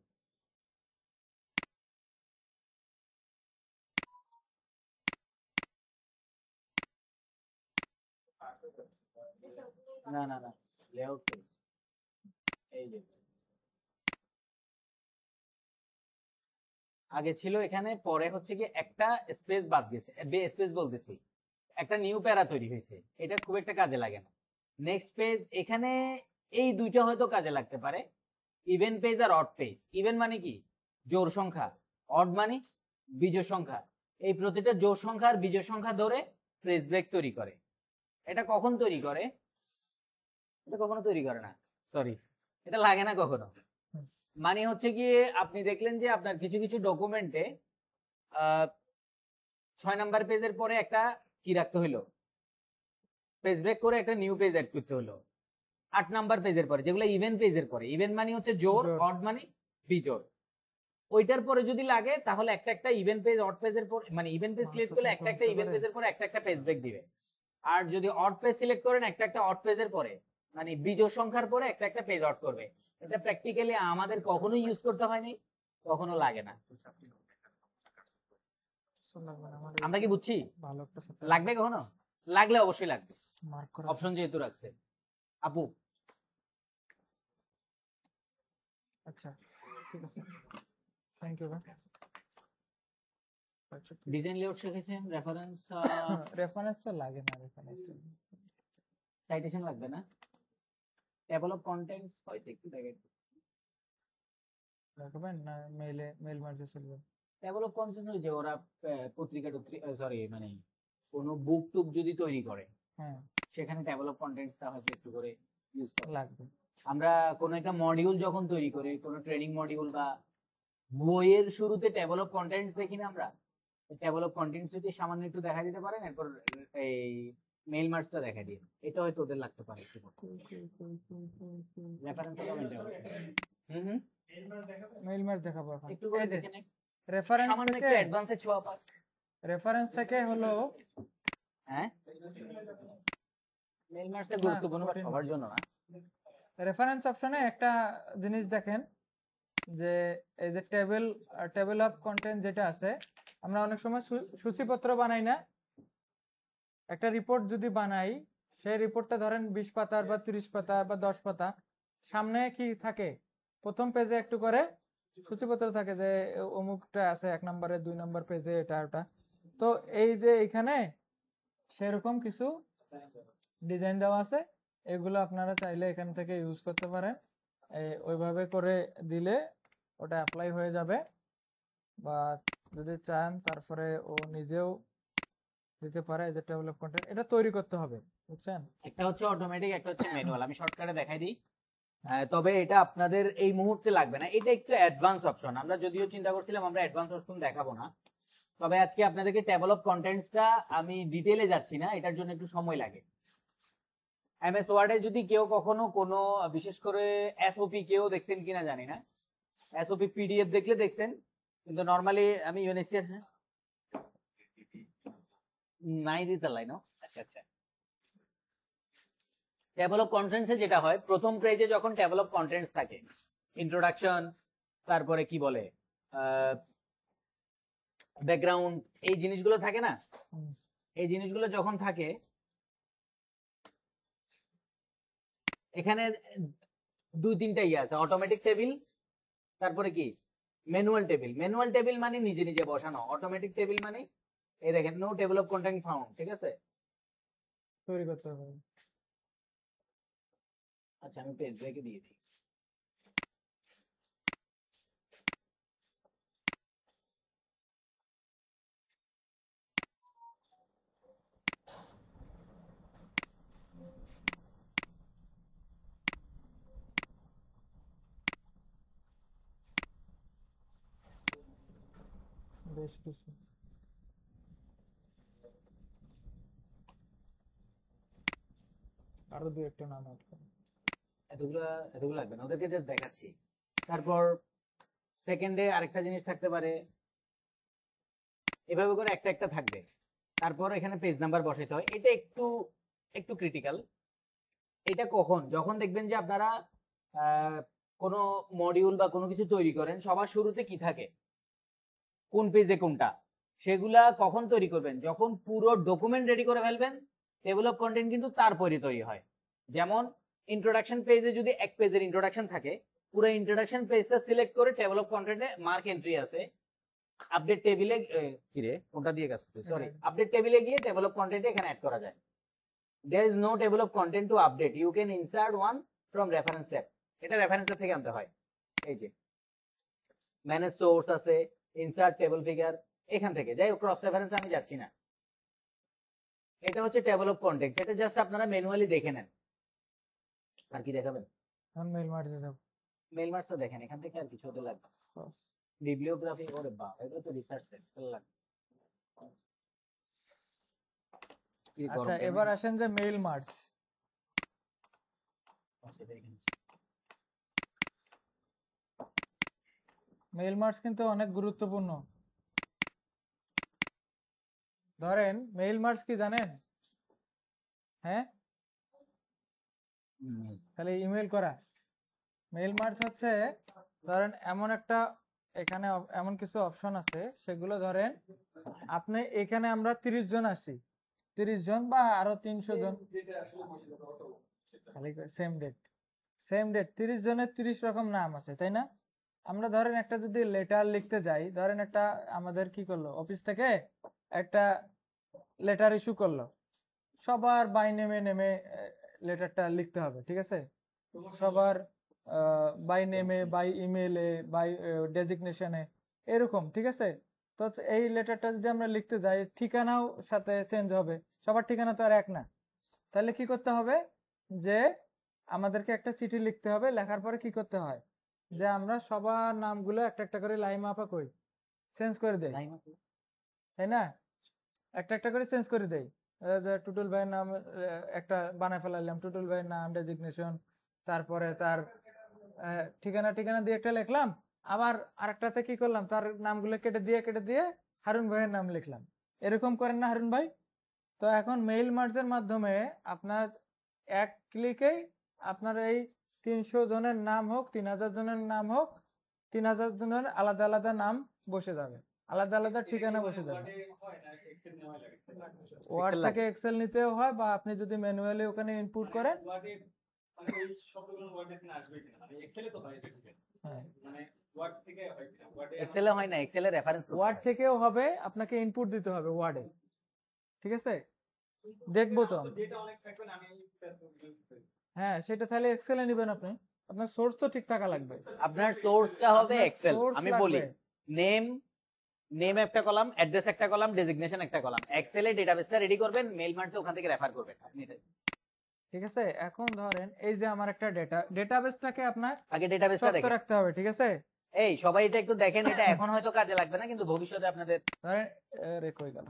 না না না, লেআউট পেজ, এই যে আগে ছিল এখানে, পরে হচ্ছে কি একটা স্পেস বাদ গেছে, স্পেস বলতেছি একটা নিউ প্যারা তৈরি হয়েছে, এটা খুব একটা কাজে লাগে না। নেক্সট পেজ, এখানে এই দুইটা হয়তো কাজে লাগতে পারে, ইভেন পেজ আর অড পেজ। ইভেন মানে কি জোড় সংখ্যা, অড মানে বিজোড় সংখ্যা। এই প্রতিটা জোড় সংখ্যা আর বিজোড় সংখ্যা ধরে পেজ ব্রেক তৈরি করে। এটা কখন তৈরি করে? এটা কখনো তৈরি করে না, সরি, এটা লাগে না কখনো। মানে হচ্ছে কি আপনি দেখলেন যে আপনার কিছু কিছু ডকুমেন্টে 6 নাম্বার পেজের পরে একটা কি রাখতে হইলো, পেজ ব্রেক করে একটা নিউ পেজ অ্যাড করতে হলো। 8 নাম্বার পেজের পরে, যেগুলো ইভেন পেজের পরে, ইভেন মানে হচ্ছে জোড়, জোড়। অড মানে বিজোড়, ওইটার পরে যদি লাগে তাহলে একটা একটা ইভেন পেজ অড পেজের পর, মানে ইভেন পেজ সিলেক্ট করলে একটা একটা ইভেন পেজের পরে একটা একটা পেজ ব্রেক দিবে। আর যদি অড পেজ সিলেক্ট করেন একটা একটা অড পেজের পরে, মানে বিজোড় সংখ্যার পরে একটা একটা পেজ অড করবে। এটা প্র্যাকটিক্যালি আমাদের কখনোই ইউজ করতে হয়নি, কখনো লাগে না। আমরা কি বুঝছি? ভালো একটা লাগবে কখনো? লাগলে অবশ্যই লাগবে, মার্ক করা অপশন যেহেতু রাখছে। আপু আচ্ছা ঠিক আছে, থ্যাংক ইউ ভাই। ডিজাইন লেআউট শিখেছেন, রেফারেন্স রেফারেন্স তো লাগে না, রেফারেন্স সাইটেশন লাগবে না, টেবল অফ কন্টেন্টস হয়তো একটু দেখেন, লাগবে না, মেল মার্জে চলবে। টেবল অফ কন্টেন্টস যে ওরা পত্রিকা সরি মানে কোনো বুক টুক যদি তৈরি করে, হ্যাঁ সেখানে টেবল অফ কন্টেন্টসটা হয়তো একটু করে ইউজ করে। লাগবে। আমরা কোনো একটা মডিউল যখন তৈরি করি, কোনো ট্রেনিং মডিউল বা বইয়ের শুরুতে টেবল অফ কন্টেন্টস দেখি না আমরা, টেবল অফ কন্টেন্টস যদি সামান্য একটু দেখা দিতে পারেন, এরপর এই মেইল মার্জটা দেখা দিয়ে, এটা হয়তো ওদের লাগতে পারে একটু। রেফারেন্স হুম মেল মার্জ দেখাবো এখন। একটু করে এই যে দেখে নেন, রেফারেন্স সামান্য থেকে, একটু অ্যাডভান্সে ছোঁয়া পাক। রেফারেন্স থেকে হলো হ্যাঁ মেইল মার্জটা গুরুত্বপূর্ণ, বাট সবার জন্য না। রেফারেন্স অপশনে একটা জিনিস দেখেন যে এই যে টেবিল অফ কন্টেন্ট যেটা আছে, আমরা অনেক সময় সূচিপত্র বানাই না, একটা রিপোর্ট যদি বানাই, সেই রিপোর্টটা ধরেন 20 পাতার বা 30 পাতা বা 10 পাতা, সামনে কি থাকে, প্রথম পেজে একটু করে সূচিপত্র থাকে যে অমুকটা আছে 1 নম্বরে, 2 নম্বর পেজে এটা ওটা। তো এই যে এখানে সেরকম কিছু ডিজাইন দেওয়া আছে, এগুলো আপনারা চাইলে এখান থেকে ইউজ করতে পারেন। ওইভাবে করে দিলে ওটা অ্যাপ্লাই হয়ে যাবে, বা যদি চান তারপরে ও নিজেও দিতে পারে। যে টেবিল অফ কন্টেন্ট এটা তৈরি করতে হবে, বুঝছেন? একটা হচ্ছে অটোমেটিক, একটা হচ্ছে ম্যানুয়াল। আমি শর্টকাটে দেখাই দিই, তবে এটা আপনাদের এই মুহূর্তে লাগবে না, এটা একটু অ্যাডভান্স অপশন। আমরা যদিও চিন্তা করছিলাম আমরা অ্যাডভান্স অপশন দেখাবো না, তবে আজকে আপনাদেরকে টেবল অফ কন্টেন্টসটা, আমি ডিটেইলে যাচ্ছি না, এটার জন্য একটু সময় লাগে। এমএস ওয়ার্ডে যদি কেউ কখনো কোনো, বিশেষ করে এসওপি কেউ দেখছেন কিনা জানি না, এসওপি পিডিএফ দেখলে দেখছেন, কিন্তু নরমালি আমি ইউএনএসসি নাই দিতে লাইন। আচ্ছা আচ্ছা, টেবল অফ কন্টেন্টসে যেটা হয়, প্রথম পেজে যখন টেবল অফ কন্টেন্টস থাকে, ইন্ট্রোডাকশন, তারপরে কি বলে ব্যাকগ্রাউন্ড, এই জিনিসগুলো থাকে না, এই জিনিসগুলো যখন থাকে এখানে 2-3টা ইয়ে আছে, অটোমেটিক টেবিল, তারপরে কি ম্যানুয়াল টেবিল। ম্যানুয়াল টেবিল মানে নিজে নিজে বসানো, অটোমেটিক টেবিল মানে এই দেখেন no table of content found, ঠিক আছে? তৈরি করতে হবে। আচ্ছা আমি পেজ ব্রেকে দিয়ে দিই। বেশ কিছু। আরো দু একটা নাম আছে। এতগুলা এতগুলো লাগবে না, ওদেরকে জাস্ট দেখাচ্ছি। তারপর সেকেন্ডে আরেকটা জিনিস থাকতে পারে, এভাবে করে একটা একটা থাকবে। তারপর এখানে পেজ নাম্বার বসাইতে হয়, এটা একটু একটু ক্রিটিক্যাল। এটা কখন, যখন দেখবেন যে আপনারা কোনো মডিউল বা কোনো কিছু তৈরি করেন, সবার শুরুতে কি থাকে, কোন পেজে কোনটা, সেগুলা কখন তৈরি করবেন, যখন পুরো ডকুমেন্ট রেডি করে ফেলবেন। টেবিল অফ কন্টেন্ট কিন্তু তারপরে তৈরি হয়। যেমন ইন্ট্রোডাকশন পেজে যদি এক পেজের ইন্ট্রোডাকশন থাকে, পুরো ইন্ট্রোডাকশন পেজটা সিলেক্ট করে টেবিল অফ কন্টেন্টে মার্ক এন্ট্রি আছে, আপডেট টেবিলে কিরে কোনটা দিয়ে কাজ করতে, সরি, আপডেট টেবিলে গিয়ে টেবিল অফ কন্টেন্টে এখানে অ্যাড করা যায়। there is no table of content to update, you can insert one from reference tab, এটা রেফারেন্স থেকে আনতে হয়। এই যে ম্যানেজ সোর্স আছে, ইনসার্ট টেবল ফিগার, এখান থেকে যাই হোক, ক্রস রেফারেন্স আমি যাচ্ছি না। এটা হচ্ছে টেবল অফ কন্টেন্টস, এটা জাস্ট আপনারা ম্যানুয়ালি দেখে নেন। আর কি দেখাবেন? আমি মেল মারতে যাব। মেল মার্কস দেখেন, এখান থেকে আর কিছু হতে লাগবে। বিবলিওগ্রাফি, ওরে বাপ, এগুলো তো রিসার্চ সেট লাগবে। আচ্ছা, এবার আসেন যে মেইল মার্জ। মেইল মার্জ কিন্তু অনেক গুরুত্বপূর্ণ। ধরেন মেইল মার্জ কি জানেন? হ্যাঁ, তাহলে ইমেল করা। মেইল মার্জ হচ্ছে, ধরেন এমন একটা, এখানে এমন কিছু অপশন আছে, সেগুলো ধরেন আপনি এখানে আমরা 30 জন আসি, 30 জন বা আরো 300 জন, খালি সেম ডেট 30 জনের 30 রকম নাম আছে, তাই না? আমরা ধরেন একটা যদি লেটার লিখতে যাই, ধরেন একটা আমাদের কি করলো, অফিস থেকে একটা লেটার ইস্যু করলো, সবার বাই নেমে লেটারটা লিখতে হবে, ঠিক আছে? সবার বাই নেমে, বাই ইমেলে, বাই ডেজিগনেশনে, এরকম, ঠিক আছে? তো এই লেটারটা যদি আমরা লিখতে যাই, ঠিকানাও সাথে চেঞ্জ হবে, সবার ঠিকানা তো আর এক না। তাহলে কি করতে হবে, যে আমাদেরকে একটা চিঠি লিখতে হবে, লেখার পরে কি করতে হয়, যে আমরা সবার নামগুলো একটা একটা করে লাইন মাপা করি, চেঞ্জ করে দেই, তাই না? একটা একটা করে চেঞ্জ করে দেই। টুটুল ভাইয়ের নাম একটা বানায় ফেলাইলাম, টুটুল ভাইয়ের নাম, ডেজিগনেশন, তারপরে তার ঠিকানা দিয়ে একটা লিখলাম, আবার আরেকটাতে কি করলাম, তার নামগুলো কেটে দিয়ে হারুন ভাইয়ের নাম লিখলাম। এরকম করেন না হারুন ভাই? তো এখন মেইল মার্জের মাধ্যমে আপনার এক ক্লিকেই আপনার এই 300 জনের নাম হোক, 3000 জনের নাম হোক, 3000 জনের আলাদা আলাদা নাম বসে যাবে, আলাদা আলাদা ঠিকানা বসে যাবে। ওয়ার্ড থেকে এক্সেল নিতেও হয়, বা আপনি যদি ম্যানুয়ালি ওখানে ইনপুট করেন। এক্সেলে হয় না, এক্সেলে রেফারেন্স ওয়ার্ড থেকেও হবে, আপনাকে ইনপুট দিতে হবে ওয়ার্ডে, ঠিক আছে? দেখবো তো, হ্যাঁ, সেটা তাহলে এক্সেলে নেবেন আপনি, আপনার সোর্স তো ঠিক থাকা লাগবে। আপনার সোর্সটা হবে এক্সেল। আমি বলি, নেম একটা কলাম, অ্যাড্রেস একটা কলাম, ডেজিগনেশন একটা কলাম, এক্সেলে ডেটাবেসটা রেডি করবেন, মেইল মার্জে ওখান থেকে রেফার করবেন আপনি, ঠিক আছে? এখন ধরেন এই যে আমার একটা ডেটাবেসটাকে আপনার আগে ডেটাবেসটা দেখেন, রাখতে হবে, ঠিক আছে? এই সবাই এটা একটু দেখেন, এটা এখন হয়তো কাজে লাগবে না, কিন্তু ভবিষ্যতে আপনাদের, ধরেন রেকর্ড গেল,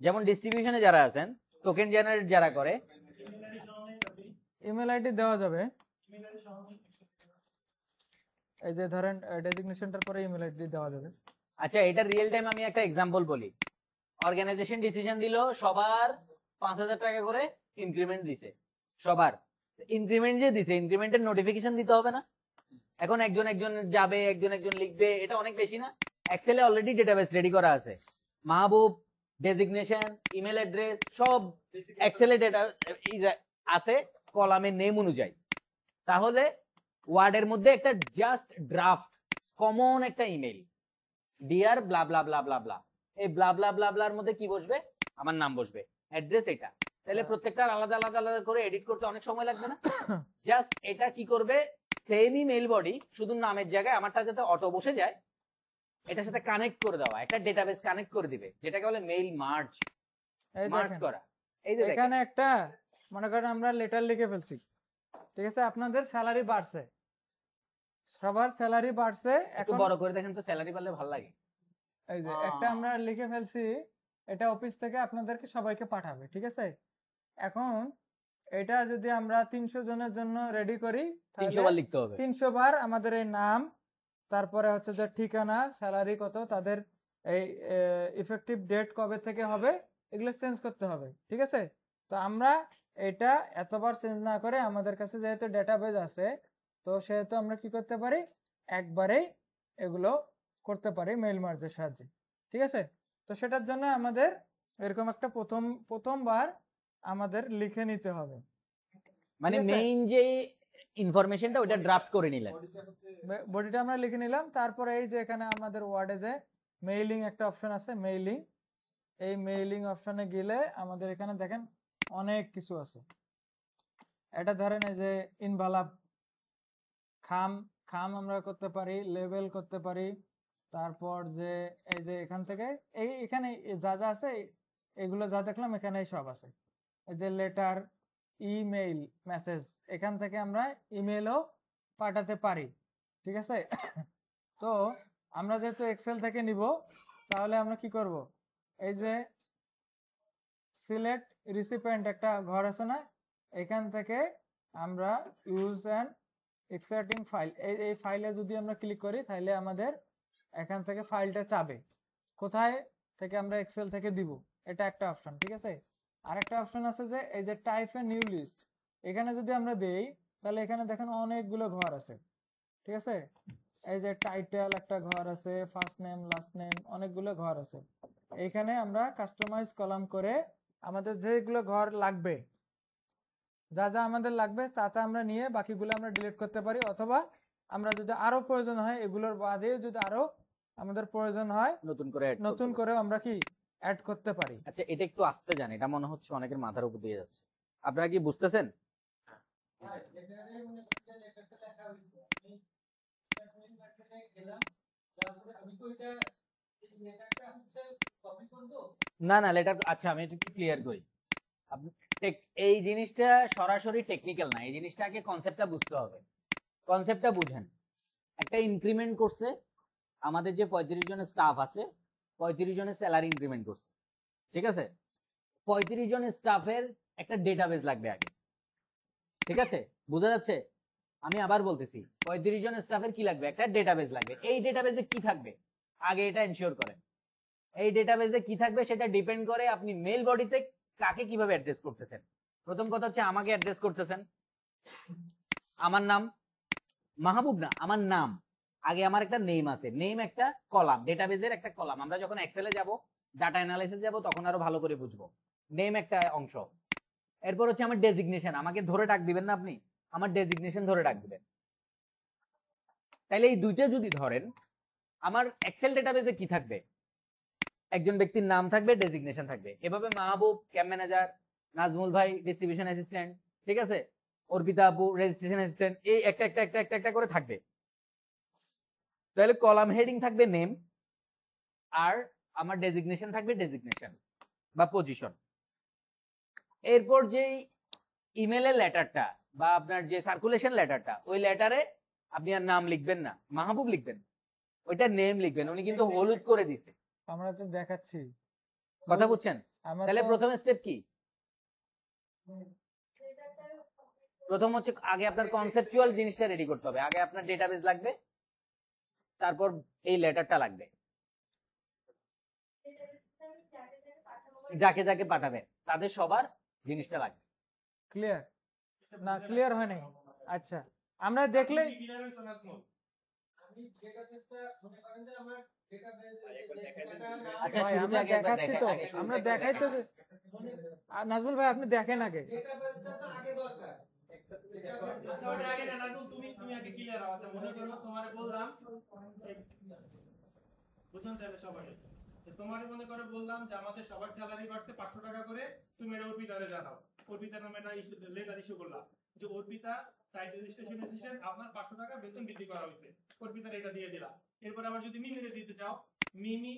যেমন ডিস্ট্রিবিউশনে যারা আছেন, টোকেন জেনারেট যারা করে, ইমেল আইডি দেওয়া যাবে। এই যে ধরেন ডেজিগনেশনটার পরে ইমেল আইডি দেওয়া যাবে। আচ্ছা, এটা রিয়েল টাইম আমি একটা एग्जांपल বলি। অর্গানাইজেশন ডিসিশন দিল সবার 5000 টাকা করে ইনক্রিমেন্ট দিছে, সবার ইনক্রিমেন্ট যে দিছে, ইনক্রিমেন্টের নোটিফিকেশন দিতে হবে না? এখন একজন একজন যাবে, একজন একজন লিখবে, এটা অনেক বেশি না? এক্সেলে অলরেডি ডেটাবেস রেডি করা আছে, মাহবুব, ডেজিগনেশন, ইমেল অ্যাড্রেস সব এক্সেলে ডেটা আছে কলামের নেম অনুযায়ী। তাহলে ওয়ার্ডের মধ্যে একটা জাস্ট ড্রাফট কমন একটা ইমেল, ডিয়ার ব্লা ব্লা ব্লা ব্লা ব্লা, এই ব্লা ব্লা ব্লা ব্লার মধ্যে কি বসবে, আমার নাম বসবে, অ্যাড্রেস এটা। তাহলে প্রত্যেকটা আলাদা আলাদা আলাদা করে এডিট করতে অনেক সময় লাগবে না? জাস্ট এটা কি করবে, সেম ইমেল বডি, শুধু নামের জায়গায় আমারটা যাতে অটো বসে যায়, এটার সাথে কানেক্ট করে দেওয়া, একটা ডেটাবেস কানেক্ট করে দিবে, যেটাকে বলে মেইল মার্জ করা। এই যে এখানে একটা, মনে করেন আমরা লেটার লিখে ফেলছি, ঠিক আছে? আপনাদের স্যালারি বাড়ছে, সবার স্যালারি বাড়ছে, একটু বড় করে দেখেন তো, স্যালারি বাড়লে ভালো লাগে। এই যে একটা আমরা লিখে ফেলছি, এটা অফিস থেকে আপনাদেরকে সবাইকে পাঠাবে, ঠিক আছে? এখন এটা যদি আমরা 300 জনের জন্য রেডি করি 300 বার লিখতে হবে। 300 বার আমাদের এই নাম, তারপরে হচ্ছে যে ঠিকানা, স্যালারি কত, তাদের এই ইফেক্টিভ ডেট কবে থেকে হবে, এগুলো চেঞ্জ করতে হবে, ঠিক আছে? তো আমরা এটা এতবার চেঞ্জ না করে, আমাদের কাছে যেহেতু ডেটাবেজ আছে, তো সেহেতু আমরা কি করতে পারি, একবারেই এগুলো করতে পারি মেইল মার্জের সাহায্যে, ঠিক আছে? তো সেটার জন্য আমাদের এরকম একটা প্রথমবার আমাদের লিখে নিতে হবে, মানে ঠিক আছে? মেইন যে ইনফরমেশনটা ওটা ড্রাফট করে নিলেন। বডিটা আমরা লিখে নিলাম, তারপরে এই যে এখানে আমাদের ওয়ার্ডে যে মেইলিং একটা অপশন আছে, মেইলিং, এই মেইলিং অপশনে গেলে আমাদের এখানে দেখেন অনেক কিছু আছে। এটা ধরেন এই যে ইনভালাপ, খাম খাম আমরা করতে পারি, লেবেল করতে পারি, তারপর যে এই যে এখান থেকে এখানে যা যা আছে এগুলো যা দেখলাম এখানেই সব আছে। এই যে লেটার, ইমেইল, মেসেজ, এখান থেকে আমরা ইমেলও পাঠাতে পারি, ঠিক আছে? তো আমরা যেহেতু এক্সেল থেকে নিব, তাহলে আমরা কি করব, এই যে সিলেক্ট রিসিপিয়েন্ট একটা ঘর আছে না, এখান থেকে আমরা ইউজ অ্যান্ড এক্সট্রাক্টিং ফাইল, এই ফাইলে যদি আমরা ক্লিক করি তাহলে আমাদের এখান থেকে ফাইলটা চাবে, কোথায় থেকে আমরা এক্সেল থেকে দিব, এটা একটা অপশন, ঠিক আছে? আরেকটা অপশন আছে যে এই যে টাইপ এ নিউ লিস্ট, এখানে যদি আমরা দেই তাহলে এখানে দেখেন অনেকগুলো ঘর আছে, ঠিক আছে? এই যে টাইটেল একটা ঘর আছে, ফার্স্ট নেম, লাস্ট নেম, অনেকগুলো ঘর আছে। এইখানে আমরা কাস্টমাইজ কলাম করে আমাদের যেগুলো ঘর লাগবে, যা যা আমাদের লাগবে তা আমরা নিয়ে বাকিগুলো আমরা ডিলিট করতে পারি, অথবা আমরা যদি আরো প্রয়োজন হয় এগুলোর বাদেও যদি আরো আমাদের প্রয়োজন হয় নতুন করে আমরা কি অ্যাড করতে পারি। আচ্ছা, এটা একটু আস্তে যান, এটা মনে হচ্ছে অনেকের মাথার উপর দিয়ে যাচ্ছে। আপনারা কি বুঝতেছেন? না না, লেটার, আচ্ছা আমি একটু ক্লিয়ার করি। এই জিনিসটা সরাসরি টেকনিক্যাল না, এই জিনিসটাকে কনসেপ্টটা বুঝতে হবে। কনসেপ্টটা বুঝেন, একটা ইনক্রিমেন্ট করছে, আমাদের যে 35 জনের স্টাফ আছে 35 জনের স্যালারি ইনক্রিমেন্ট করছে, ঠিক আছে? 35 জনের স্টাফের একটা ডেটাবেস লাগবে আগে, ঠিক আছে? বোঝা যাচ্ছে? আমি আবার বলতেছি, 35 জনের স্টাফের কি লাগবে, একটা ডেটাবেস লাগবে। এই ডেটাবেসে কি থাকবে আগে এটা এনশিওর করেন। এই ডেটাবেসে কি থাকবে সেটা ডিপেন্ড করে আপনি মেল বডিতে কাকে কিভাবে অ্যাড্রেস করতেছেন। প্রথম কথা হচ্ছে আমাকে অ্যাড্রেস করতেছেন, আমার নাম মাহবুব না, আমার নাম, আগে আমার একটা নেম আছে, নেম একটা কলাম, ডেটাবেসের একটা কলাম। আমরা যখন এক্সেলে যাব, ডাটা অ্যানালাইসিস যাব, তখন আরো ভালো করে বুঝবো। নেম একটা অংশ। এরপর হচ্ছে আমার ডেজিগনেশন, আমাকে ধরে ডাক দিবেন না আপনি, আমার ডেজিগনেশন ধরে ডাক দিবেন। তাইলে এই দুইটা যদি ধরেন, আমার এক্সেল ডেটাবেসে কি থাকবে, একজন ব্যক্তির নাম থাকবে, ডেজিগনেশন থাকবে। এভাবে মাহবুব ক্যাম্প ম্যানেজার, নাজমুল ভাই ডিস্ট্রিবিউশন অ্যাসিস্ট্যান্ট, ঠিক আছে, অর্পিতা আপু রেজিস্ট্রেশন অ্যাসিস্ট্যান্ট, এই একটা একটা একটা একটা একটা করে থাকবে। তাহলে কলাম হেডিং থাকবে নেম, আর আমার ডেজিগনেশন থাকবে ডেজিগনেশন বা পজিশন। এরপর যে ইমেলের লেটারটা বা আপনার যে সার্কুলেশন লেটারটা, ওই লেটারে আপনি আর নাম লিখবেন না, মাহবুব লিখবেন, ওইটা নেম লিখবেন। উনি কিন্তু হলুদ করে দিছে, আমরা তো দেখাচ্ছি, কথা বুঝছেন? তাহলে প্রথম স্টেপ কি, প্রথম হচ্ছে আগে আপনার কনসেপচুয়াল জিনিসটা রেডি করতে হবে। আগে আপনার ডেটাবেস লাগবে, তারপর এই লেটারটা লাগবে, যাকে যাকে পাঠাবেন তাদের সবার জিনিসটা লাগবে। ক্লিয়ার না? ক্লিয়ার হয় নাই? আচ্ছা, আমরা দেখলে আচ্ছা, ভাই, শুরুতে আমরা আগে একবার দেখাচ্ছি তো, আগে শুরুতে আমরা একবার দেখাই তো দেখান। নাজমুল ভাই আপনি দেখেন আগে। আচ্ছা, ওটা আগে না, নাজমুল, তুমি আগে ক্লিয়ার হও। আচ্ছা, মনে করো তোমারে বললাম, বুঝুন তাহলে সবাই, তোমারে মনে করে বললাম যে আমাদের সবার স্যালারি বাড়ছে 500 টাকা করে, তুমি এটা অর্পিতারে জানাও। অর্পিতার নামে একটা লেটার ইস্যু করলাম যে অর্পিতা সাইট রেজিস্ট্রেশন অ্যাসিস্ট্যান্ট, আপনার 500 টাকা বেতন বৃদ্ধি করা হয়েছে, অর্পিতার এটা দিয়ে দিলাম। এরপর আবার যদি মিমিরে দিতে চাও, মিমি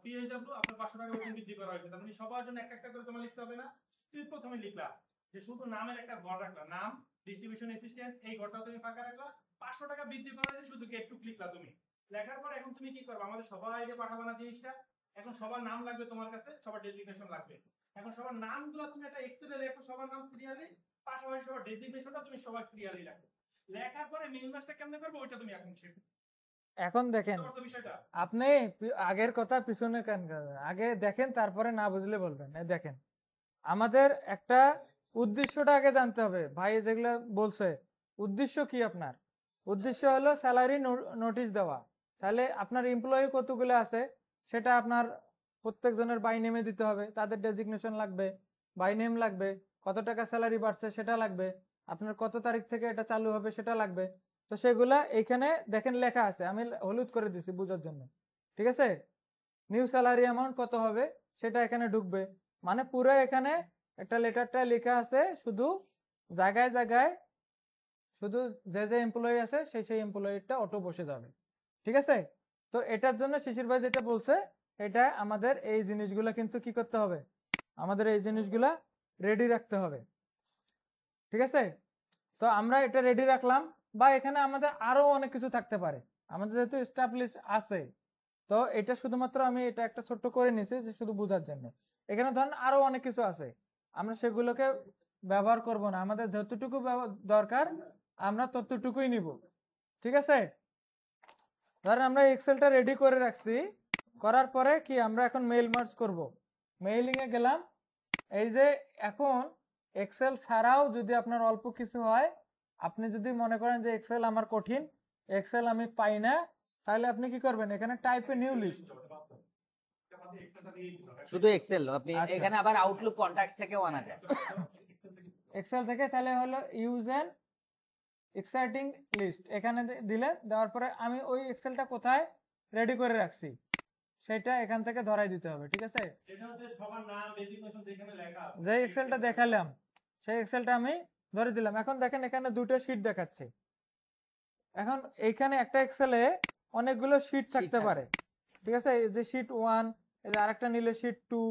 পিএইচডব্লিউ, আপনার 500 টাকা বেতন বৃদ্ধি করা হয়েছে। তার মানে সবার জন্য একটা একটা করে তোমার লিখতে হবে না? তুমি প্রথমে লিখলা যে শুধু নামের একটা ঘর রাখলা, নাম, ডিস্ট্রিবিউশন অ্যাসিস্ট্যান্ট, এই ঘরটাও তুমি ফাঁকা রাখলা, 500 টাকা বৃদ্ধি করা হয়েছে, শুধু একটু লিখলা তুমি, লেখার পর এখন তুমি কি করবে, আমাদের সবাইকে পাঠাবো না জিনিসটা, এখন সবার নাম লাগবে তোমার কাছে, সবার ডেজিগনেশন লাগবে। এখন সবার নামগুলো তুমি একটা এক্সেলে লেখো, সবার নাম সিরিয়ালি, পাশাপাশি সবার ডেজিগনেশনটা তুমি সবার সিরিয়ালি লেখো। লেখার পরে মেইন ম্যাচটা কেমনে করবে ওইটা তুমি এখন শিখো। এখন দেখেন, বুঝতে পারছো বিষয়টা? আপনি আগের কথা পিছনে কেন করেন? আগে দেখেন, তারপরে না বুঝলে বলবেন। এই দেখেন, আমাদের একটা উদ্দেশ্যটা আগে জানতে হবে। ভাই যেগুলো বলছে, উদ্দেশ্য কি আপনার? উদ্দেশ্য হলো স্যালারি নোটিশ দেওয়া। তাহলে আপনার এমপ্লয়ি কতগুলো আছে সেটা আপনার প্রত্যেকজনের বাই নেমে দিতে হবে, তাদের ডেজিগনেশন লাগবে, বাই নেম লাগবে, কত টাকা স্যালারি বাড়ছে সেটা লাগবে, আপনার কত তারিখ থেকে এটা চালু হবে সেটা লাগবে। তো সেগুলা এইখানে দেখেন লেখা আছে, আমি হলুদ করে দিছি বোঝার জন্য। ঠিক আছে, নিউ স্যালারি অ্যামাউন্ট কত হবে সেটা এখানে ঢুকবে। মানে পুরো এখানে একটা লেটারটা লেখা আছে, শুধু জায়গায় জায়গায় শুধু যে যে এমপ্লয়ি আছে সেই এমপ্লয়িটা অটো বসে যাবে। ঠিক আছে, তো এটার জন্য শিশির ভাই যেটা বলছে, এটা আমাদের এই জিনিসগুলা কিন্তু কি করতে হবে, আমাদের এই জিনিসগুলা রেডি রাখতে হবে। ঠিক আছে, তো আমরা এটা রেডি রাখলাম। বা এখানে আমাদের আরো অনেক কিছু থাকতে পারে, আমাদের যেহেতু স্টাবলিশ আছে, তো এটা শুধুমাত্র আমি এটা একটা ছোট্ট করে নিছি যে শুধু বোঝার জন্য। এখানে ধরেন আরো অনেক কিছু আছে, আমরা সেগুলোকে ব্যবহার করব না, আমাদের যতটুকু দরকার আমরা ততটুকুই নিব। ঠিক আছে, ধরেন আমরা এক্সেলটা রেডি করে রাখছি, করার পরে কি আমরা এখন মেইল মার্জ করব। মেইলিং এ গেলাম। এই যে এখন এক্সেল ছাড়াও যদি আপনার অল্প কিছু হয়, আপনি যদি মনে করেন যে এক্সেল আমার কঠিন, এক্সেল আমি পাই না, তাহলে আপনি কি করবেন, এখানে টাইপ এ নিউ লিস্ট। শুধু এক্সেল, আপনি আচ্ছা। এখানে আবার আউটলুক কন্টাক্টস থেকেও আনা যায়। এক্সেল থেকে তাহলে হলো ইউজ এন এক্সাইটিং লিস্ট, এখানে দিলেন, দেওয়ার পরে আমি ওই এক্সেলটা কোথায় রেডি করে রাখছি সেটা এখান থেকে ধরাই দিতে হবে। ঠিক আছে, এটা হচ্ছে সবার নাম ডেজিগনেশন যেখানে লেখা আছে, যে এক্সেলটা দেখালাম সেই এক্সেলটা আমি ধরে দিলাম। এখন দেখেন এখানে দুটো শীট দেখাচ্ছে। এখন এইখানে একটা এক্সেলে অনেকগুলো শীট থাকতে পারে। ঠিক আছে, এই যে শীট 1, এই যে আরেকটা নিলে শীট 2,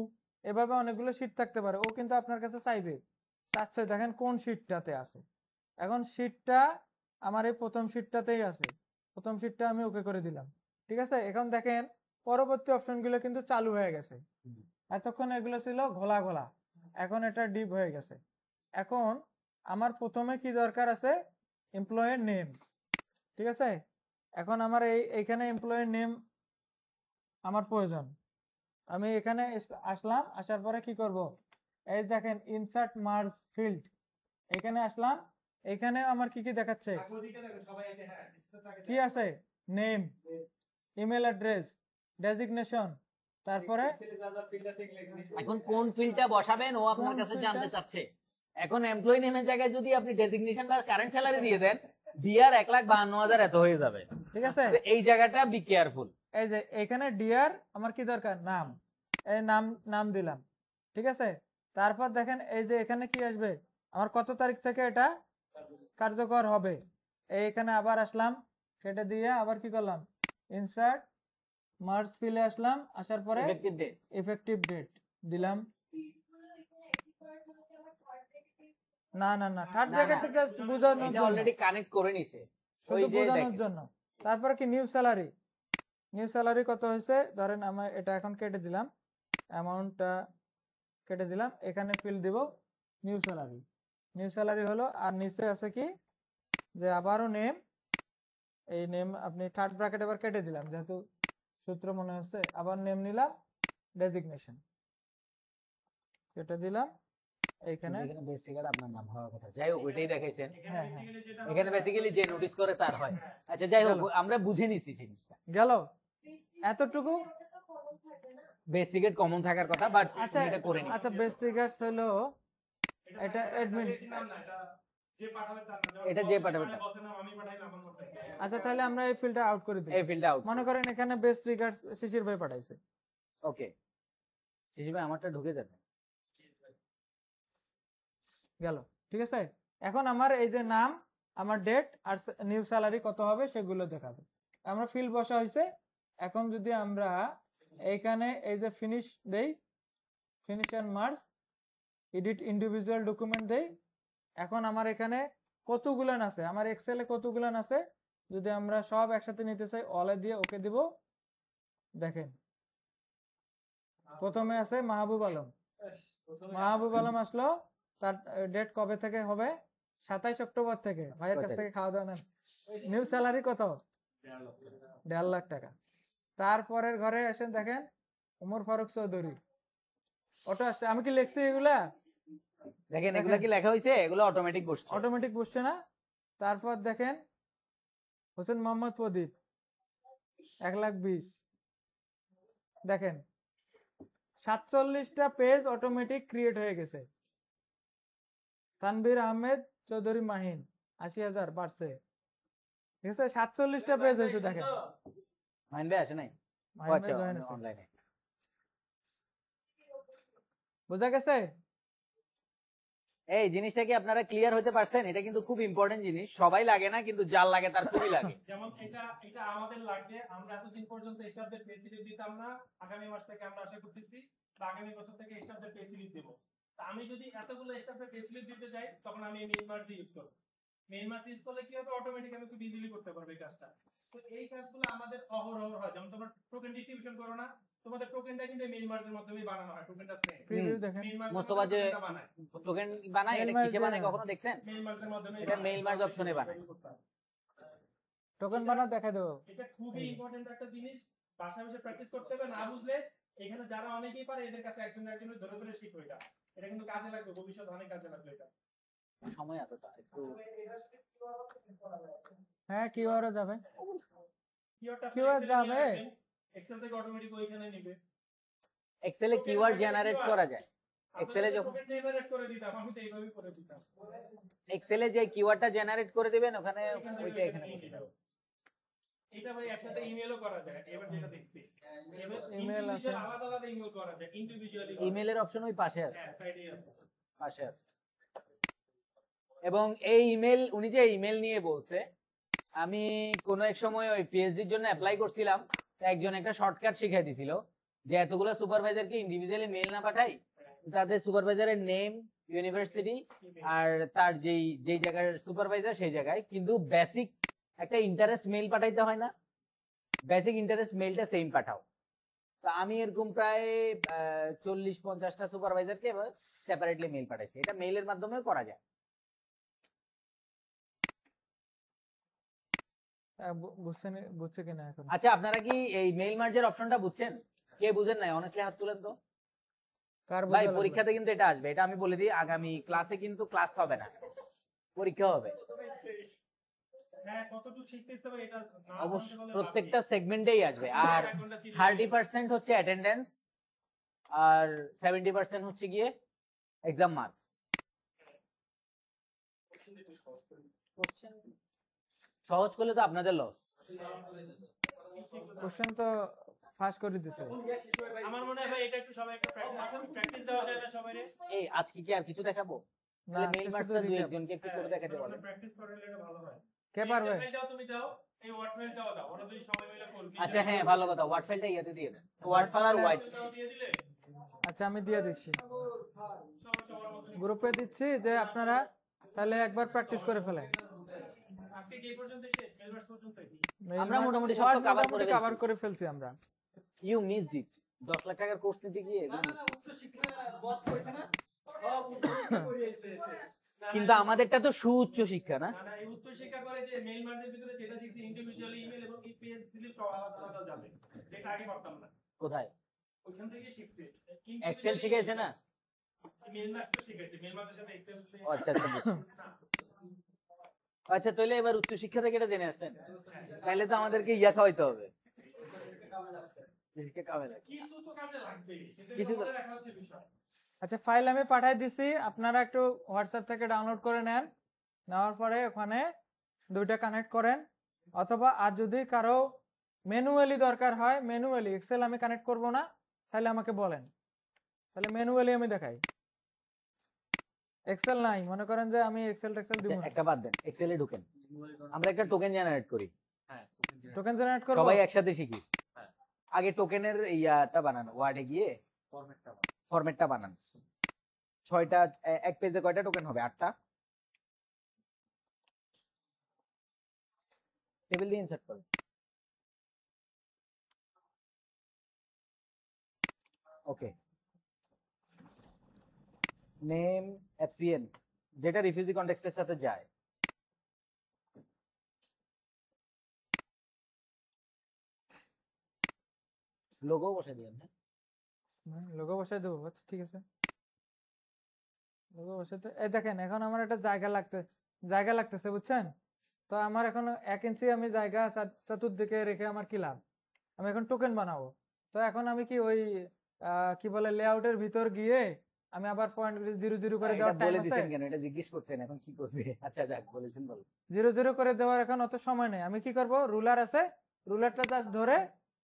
এভাবে অনেকগুলো শীট থাকতে পারে। ও কিন্তু আপনার কাছে চাচ্ছে দেখেন কোন শীটটাতে আছে। এখন শীটটা আমার এই প্রথম শীটটাতেই আছে, প্রথম শীটটা আমি ওকে করে দিলাম। ঠিক আছে, এখন দেখেন পরবর্তী অপশনগুলো কিন্তু চালু হয়ে গেছে। এতক্ষণ এগুলো ছিল ঘোলা ঘোলা, এখন এটা ডিপ হয়ে গেছে। এখন আমার প্রথমে কি দরকার আছে, এমপ্লয়ের নেম। ঠিক আছে, এখন আমার এইখানে এমপ্লয়ের নেম আমার প্রয়োজন। আমি এখানে আসলাম, আসার পরে কি করব, এই দেখেন ইনসার্ট মার্জ ফিল্ড, এখানে আসলাম। এখানে আমার কি কি দেখাচ্ছে, কি আছে, নেম, ইমেল অ্যাড্রেস, ডেজিগনেশন, তারপরে এখন কোন ফিল্ডটা বসাবেন ও আপনার কোন কাছে field জানতে টা- চাচ্ছে। এখন এমপ্লয়ি নেমের জায়গায় যদি আপনি ডেজিগনেশন বা কারেন্ট স্যালারি দিয়ে দেন, ডিআর 1,52,000 এত হয়ে যাবে। ঠিক আছে, তো এই জায়গাটা বি কেয়ারফুল। এই যে এখানে ডিআর আমার কি দরকার, নাম, এই নাম নাম দিলাম। ঠিক আছে, তারপর দেখেন এই যে এখানে কি আসবে, আমার কত তারিখ থেকে এটা কার্যকর হবে। এইখানে আবার আসলাম, সেটা দিয়ে আবার কি করলাম, ইনসার্ট মার্জ ফিলে আসলাম, আসার পরে এফেক্টিভ ডেট। ইফেক্টিভ ডেট দিলাম। না না না, থার্ড না, ব্র্যাকেটে না। জাস্ট বোঝানোর এটা জন্য, অলরেডি কানেক্ট করে নিছে। ওই শুধু যে বোঝানোর দেখেন, জন্য। তারপরে কি নিউ স্যালারি, নিউ স্যালারি কত হয়েছে, ধরেন আমার এটা এখন কেটে দিলাম, অ্যামাউন্টটা কেটে দিলাম, এখানে ফিল দিব নিউ স্যালারি। নিউ স্যালারি হলো, আর নিচে আছে কি, যে আবারও নেম, এই নেম আপনি থার্ড ব্র্যাকেট এবার কেটে দিলাম যেহেতু সূত্র মনে হচ্ছে, আবার নেম নিলাম, ডেজিগনেশন কেটে দিলাম এইখানে। এখানে বেসিক্যালি আপনার নাম হওয়ার কথা। যাই হোক, ওইটাই দেখাইছেন। হ্যাঁ হ্যাঁ, এখানে বেসিক্যালি যে নোটিস করে তার হয়। আচ্ছা যাই হোক, আমরা বুঝে নিছি জিনিসটা। গেল এতটুকু। বেস টিকেট কমন থাকার কথা, বাট আচ্ছা এটা করে নিছি। আচ্ছা, বেস্ট ট্রিগার্স হলো এটা অ্যাডমিন। এটা যে পাঠাবে তার। আচ্ছা, তাহলে আমরা এই ফিল্ডটা আউট করে দিই। এই ফিল্ডটা আউট। মনে করেন এখানে বেস্ট ট্রিগার্স শিশির ভাই পাঠাইছে। ওকে, শিশু ভাই আমারটা ঢুকে যাবে। গেল, ঠিক আছে। এখন আমার এই যে নাম, আমার ডেট আর নিউ স্যালারি কত হবে সেগুলো দেখাবে। আমরা ফিল্ড বসা হয়েছে। এখন যদি আমরা এইখানে এই যে ফিনিশ দেই, finish and merge, edit individual document দেই, এখন আমার এখানে কতগুলান আছে, আমার এক্সেলে কতগুলান আছে যদি আমরা সব একসাথে নিতে চাই অলে দিয়ে ওকে দিব। দেখেন প্রথমে আছে মাহবুব আলম। মাহবুব আলম আসলো, তার ডেট কবে থেকে হবে? 27 অক্টোবর থেকে। ভাইয়ের কাছ থেকে খাওয়া দাওয়া নেন। নিউ স্যালারি কত? 1.5 লাখ টাকা। তারপরের ঘরে আসেন, দেখেন ওমর ফারুক চৌধুরী, ওটা আসছে। আমি কি লিখছি এগুলা? দেখেন এগুলা কি লেখা হয়েছে? এগুলো অটোমেটিক বসছে। অটোমেটিক বসছে না? তারপর দেখেন হোসেন মোহাম্মদ প্রদীপ 1,20,000। দেখেন 47টা পেজ অটোমেটিক ক্রিয়েট হয়ে গেছে। তানভীর আহমেদ চৌধুরী মাহিন 80,000 বাড়ছে। ঠিক আছে, 47টা পেজ হয়েছে। দেখেন মাইন ভাই আসে নাই? মাহিন ভাই আচ্ছা, join আছে। অনলাইনে। বোঝা গেছে? এই জিনিসটা কি আপনারা ক্লিয়ার হতে পারছেন? এটা কিন্তু খুব ইম্পর্টেন্ট জিনিস, সবাই লাগে না, কিন্তু যার লাগে তার খুবই লাগে। যেমন এটা আমাদের লাগবে, আমরা এতদিন পর্যন্ত স্টাফদের পে স্লিপ দিতাম না, আগামী মাস থেকে আমরা আশা করতেছি বা আগামী বছর থেকে স্টাফদের পে স্লিপ দেব। তা আমি যদি এতগুলো স্টাফের পে স্লিপ দিতে যাই, তখন আমি মেইন মার্জ ইউজ করব। মেইন মার্জ ইউজ করলে কি হবে, অটোমেটিক আমি খুব ইজিলি করতে পারবো এই কাজটা। তো এই কাজগুলো আমাদের অহরহ হয়। যেমন তোমরা টোকেন ডিস্ট্রিবিউশন করো না, তোমাদের টোকেনটা কিন্তু মেইন মার্জের মাধ্যমে বানানো হয়। টোকেনটা সেম প্রিভিউ দেখেন। মেইন মার্জ মোস্তফা যে বানায়, টোকেন বানায়, এটা Mail merge কিসে বানায় দিয়ে কখনো দেখছেন? মেইন মার্জের মাধ্যমে এটা মেইল মার্জ অপশনে বানায়। টোকেন বানা দেখা দেবো। এটা খুবই ইম্পর্টেন্ট একটা জিনিস, বাসায় বসে প্র্যাকটিস করতে হবে। না বুঝলে এখানে যারা অনেকেই পারে, এদের কাছে একজন ধরে ধরে শিখো। এটা কিন্তু কাজে লাগবে, ভবিষ্যতে অনেক কাজে লাগবে। এটা সময় আছে তো একটু। হ্যাঁ কিউআরও যাবে। কিওয়ার্ডটা কিওয়ার্ড যাবে। এক্সেল থেকে অটোমেটিক ওইখানে নেবে। এক্সেলে কিওয়ার্ড জেনারেট করা যায়। এক্সেলে যখন টোকেন জেনারেট করে দিতাম, আমি তো এইভাবেই করে দিতাম। এক্সেলে যে কিওয়ার্ডটা জেনারেট করে দিবেন, ওখানে এখান থেকে ওইটা এখানে নিয়ে যাবে। এটা ভাই একসাথে ইমেলও করা যায়। এবার যেটা দেখছি, এবার ইমেল আছে। ইন্ডিভিজুয়াল আলাদা আলাদা ইমেল করা যায়, ইন্ডিভিজুয়ালি ইমেলের অপশন ওই পাশে আছে, হ্যাঁ সাইডে আছে। পাশে আছে। এবং এই ইমেল, উনি যে ইমেল নিয়ে বলছে, আমি কোন এক সময় ওই পিএইচডির জন্য অ্যাপ্লাই করছিলাম, তো একজন একটা শর্টকাট শিখাই দিছিল যে এতগুলো সুপারভাইজারকে ইন্ডিভিজুয়ালি মেল না পাঠাই, তাদের সুপারভাইজারের নেম, ইউনিভার্সিটি আর তার যেই জায়গার সুপারভাইজার সেই জায়গায়, কিন্তু বেসিক একটা ইন্টারেস্ট মেইল পাঠাইতে হয় না? বেসিক ইন্টারেস্ট মেইলটা সেম পাঠাও। তো আমি এরকম প্রায় 40-50টা সুপারভাইজারকে সেপারেটলি মেইল পাঠাইছি। এটা মেইলের মাধ্যমেও করা যায়। বুঝছে কিনা এখন? আচ্ছা, আপনারা কি এই মেইল মার্জের অপশনটা বুঝছেন? কে বুঝেন নাই অনেস্টলি হাত তুলেন তো। কার ভাই বোঝা লাগবে? পরীক্ষাতে কিন্তু এটা আসবে, এটা আমি বলে দিই। আগামী ক্লাসে কিন্তু ক্লাস হবে না, পরীক্ষা হবে। হ্যাঁ, কতটুকু শিখতেছে ভাই, এটা না অবশ্য জানতে পারলে প্রত্যেকটা লাভ নেই। সেগমেন্টেই আসবে। আর 30% হচ্ছে অ্যাটেন্ডেন্স, আর 70% হচ্ছে গিয়ে এক্সাম মার্কস। সহজ করলে তো আপনাদের লস। কোশ্চেন তো ফাঁস করে দিছে। আমার মনে হয় ভাই এটা একটু সবাই একটু প্র্যাকটিস দেওয়া যায় না সবাই। এই আজকে কি আর কিছু দেখাবো? না, মেইল আজকে মার্কসটা শুধু দুই recap। একজনকে একটু করে দেখাতে বলেন। প্র্যাকটিস করলে এটা ভালো হয়। কে পারবে? ফাইলটাও তুমি দাও, এই ওয়ার্ড ফাইলটাও দাও, ওটা দুই সবাই মিলে করবে। আচ্ছা হ্যাঁ, ভালো কথা, ওয়ার্ড ফাইলটা ইয়াতে দিয়ে দেন। ওয়ার্ড ফাইল আর হোয়াইট ফাইলটাও দিয়ে দিলে আচ্ছা আমি দিয়ে দিচ্ছি, সবার মতো। গ্রুপে দিচ্ছি যে আপনারা তাহলে একবার প্র্যাকটিস করে ফেলেন। আজকে কি এই পর্যন্ত শেষ, মেলবার্স পর্যন্তই। আমরা মোটামুটি সব কভার করে ফেলছি। কভার করে ফেলছি আমরা। You missed it. 10 লাখ টাকার কোর্স নিতে গিয়ে এগুলো miss। কিন্তু আমাদেরটা তো সুউচ্চ শিক্ষা না? না না, এই উচ্চ শিক্ষা করে যে মেইল মার্জের ভিতরে যেটা শিখছি, ইন্ডিভিজুয়ালি ইমেল এবং এই পেজ স্লিপ সব আলাদা আলাদা যাবে, যেটা আগে পারতাম না। কোথায়? ওইখান থেকে শিখছি। এক্সেল শিখাইছে না? মেইল মার্জ শিখাইছি, মেইল মার্জের সাথে এক্সেল। ও আচ্ছা আচ্ছা বুঝছি। আচ্ছা তাহলে এবার উচ্চ শিক্ষা থেকে এটা জেনে আসছেন, তাহলে তো আমাদেরকে ইয়া খাওয়াইতে হবে। শিক্ষা কামে লাগে। কিছু তো কাজে লাগবে, কিছু তো- রাখা হচ্ছে বিষয়। আচ্ছা ফাইল আমি পাঠিয়ে দিছি, আপনারা একটু হোয়াটসঅ্যাপ থেকে ডাউনলোড করে নেন। নেওয়ার পরে ওখানে দুইটা কানেক্ট করেন, অথবা আর যদি কারো ম্যানুয়ালি দরকার হয়, ম্যানুয়ালি এক্সেল আমি কানেক্ট করব না, তাহলে আমাকে বলেন, তাহলে ম্যানুয়ালি আমি দেখাই। এক্সেল নাই, মনে করেন যে আমি এক্সেল টেক্সেল দিব আচ্ছা, না, একটা বাদ দেন, এক্সেলে ঢুকেন। আমরা একটা টোকেন জেনারেট করি, টোকেন জেনারেট করব। সবাই একসাথে শিখি। আগে টোকেনের ইয়াটা বানান, ওয়ার্ডে গিয়ে ফরম্যাটটা বানান। 6টা, এক পেজে কয়টা টোকেন হবে? 8টা। টেবিল দিয়ে ইনসার্ট করো। ওকে, নেম এফসিএন, যেটা রিফিউজি কনটেক্সটের সাথে যায়। লোগো বসাই দিবেন। হ্যাঁ, লোগো বসাই দেবো, আচ্ছা ঠিক আছে। লোগো বসাতে এই দেখেন এখন আমার একটা জায়গা লাগতেছে বুঝছেন। তো আমার এখন 1 ইঞ্চি আমি জায়গা চতুর্দিকে রেখে আমার কি লাভ, আমি এখন টোকেন বানাবো। তো এখন আমি কি ওই কি বলে লেআউটের ভিতর গিয়ে আমি আবার পয়েন্ট 0 0 করে এটা দেওয়ার টাইম বলে আছে? দিছেন কেন? এটা জিজ্ঞেস করতেন, এখন কি করবে? আচ্ছা যাক, বলেছেন বলো। 0 0 করে দেওয়ার এখন অত সময় নেই। আমি কি করব, রুলার আছে, রুলারটা জাস্ট ধরে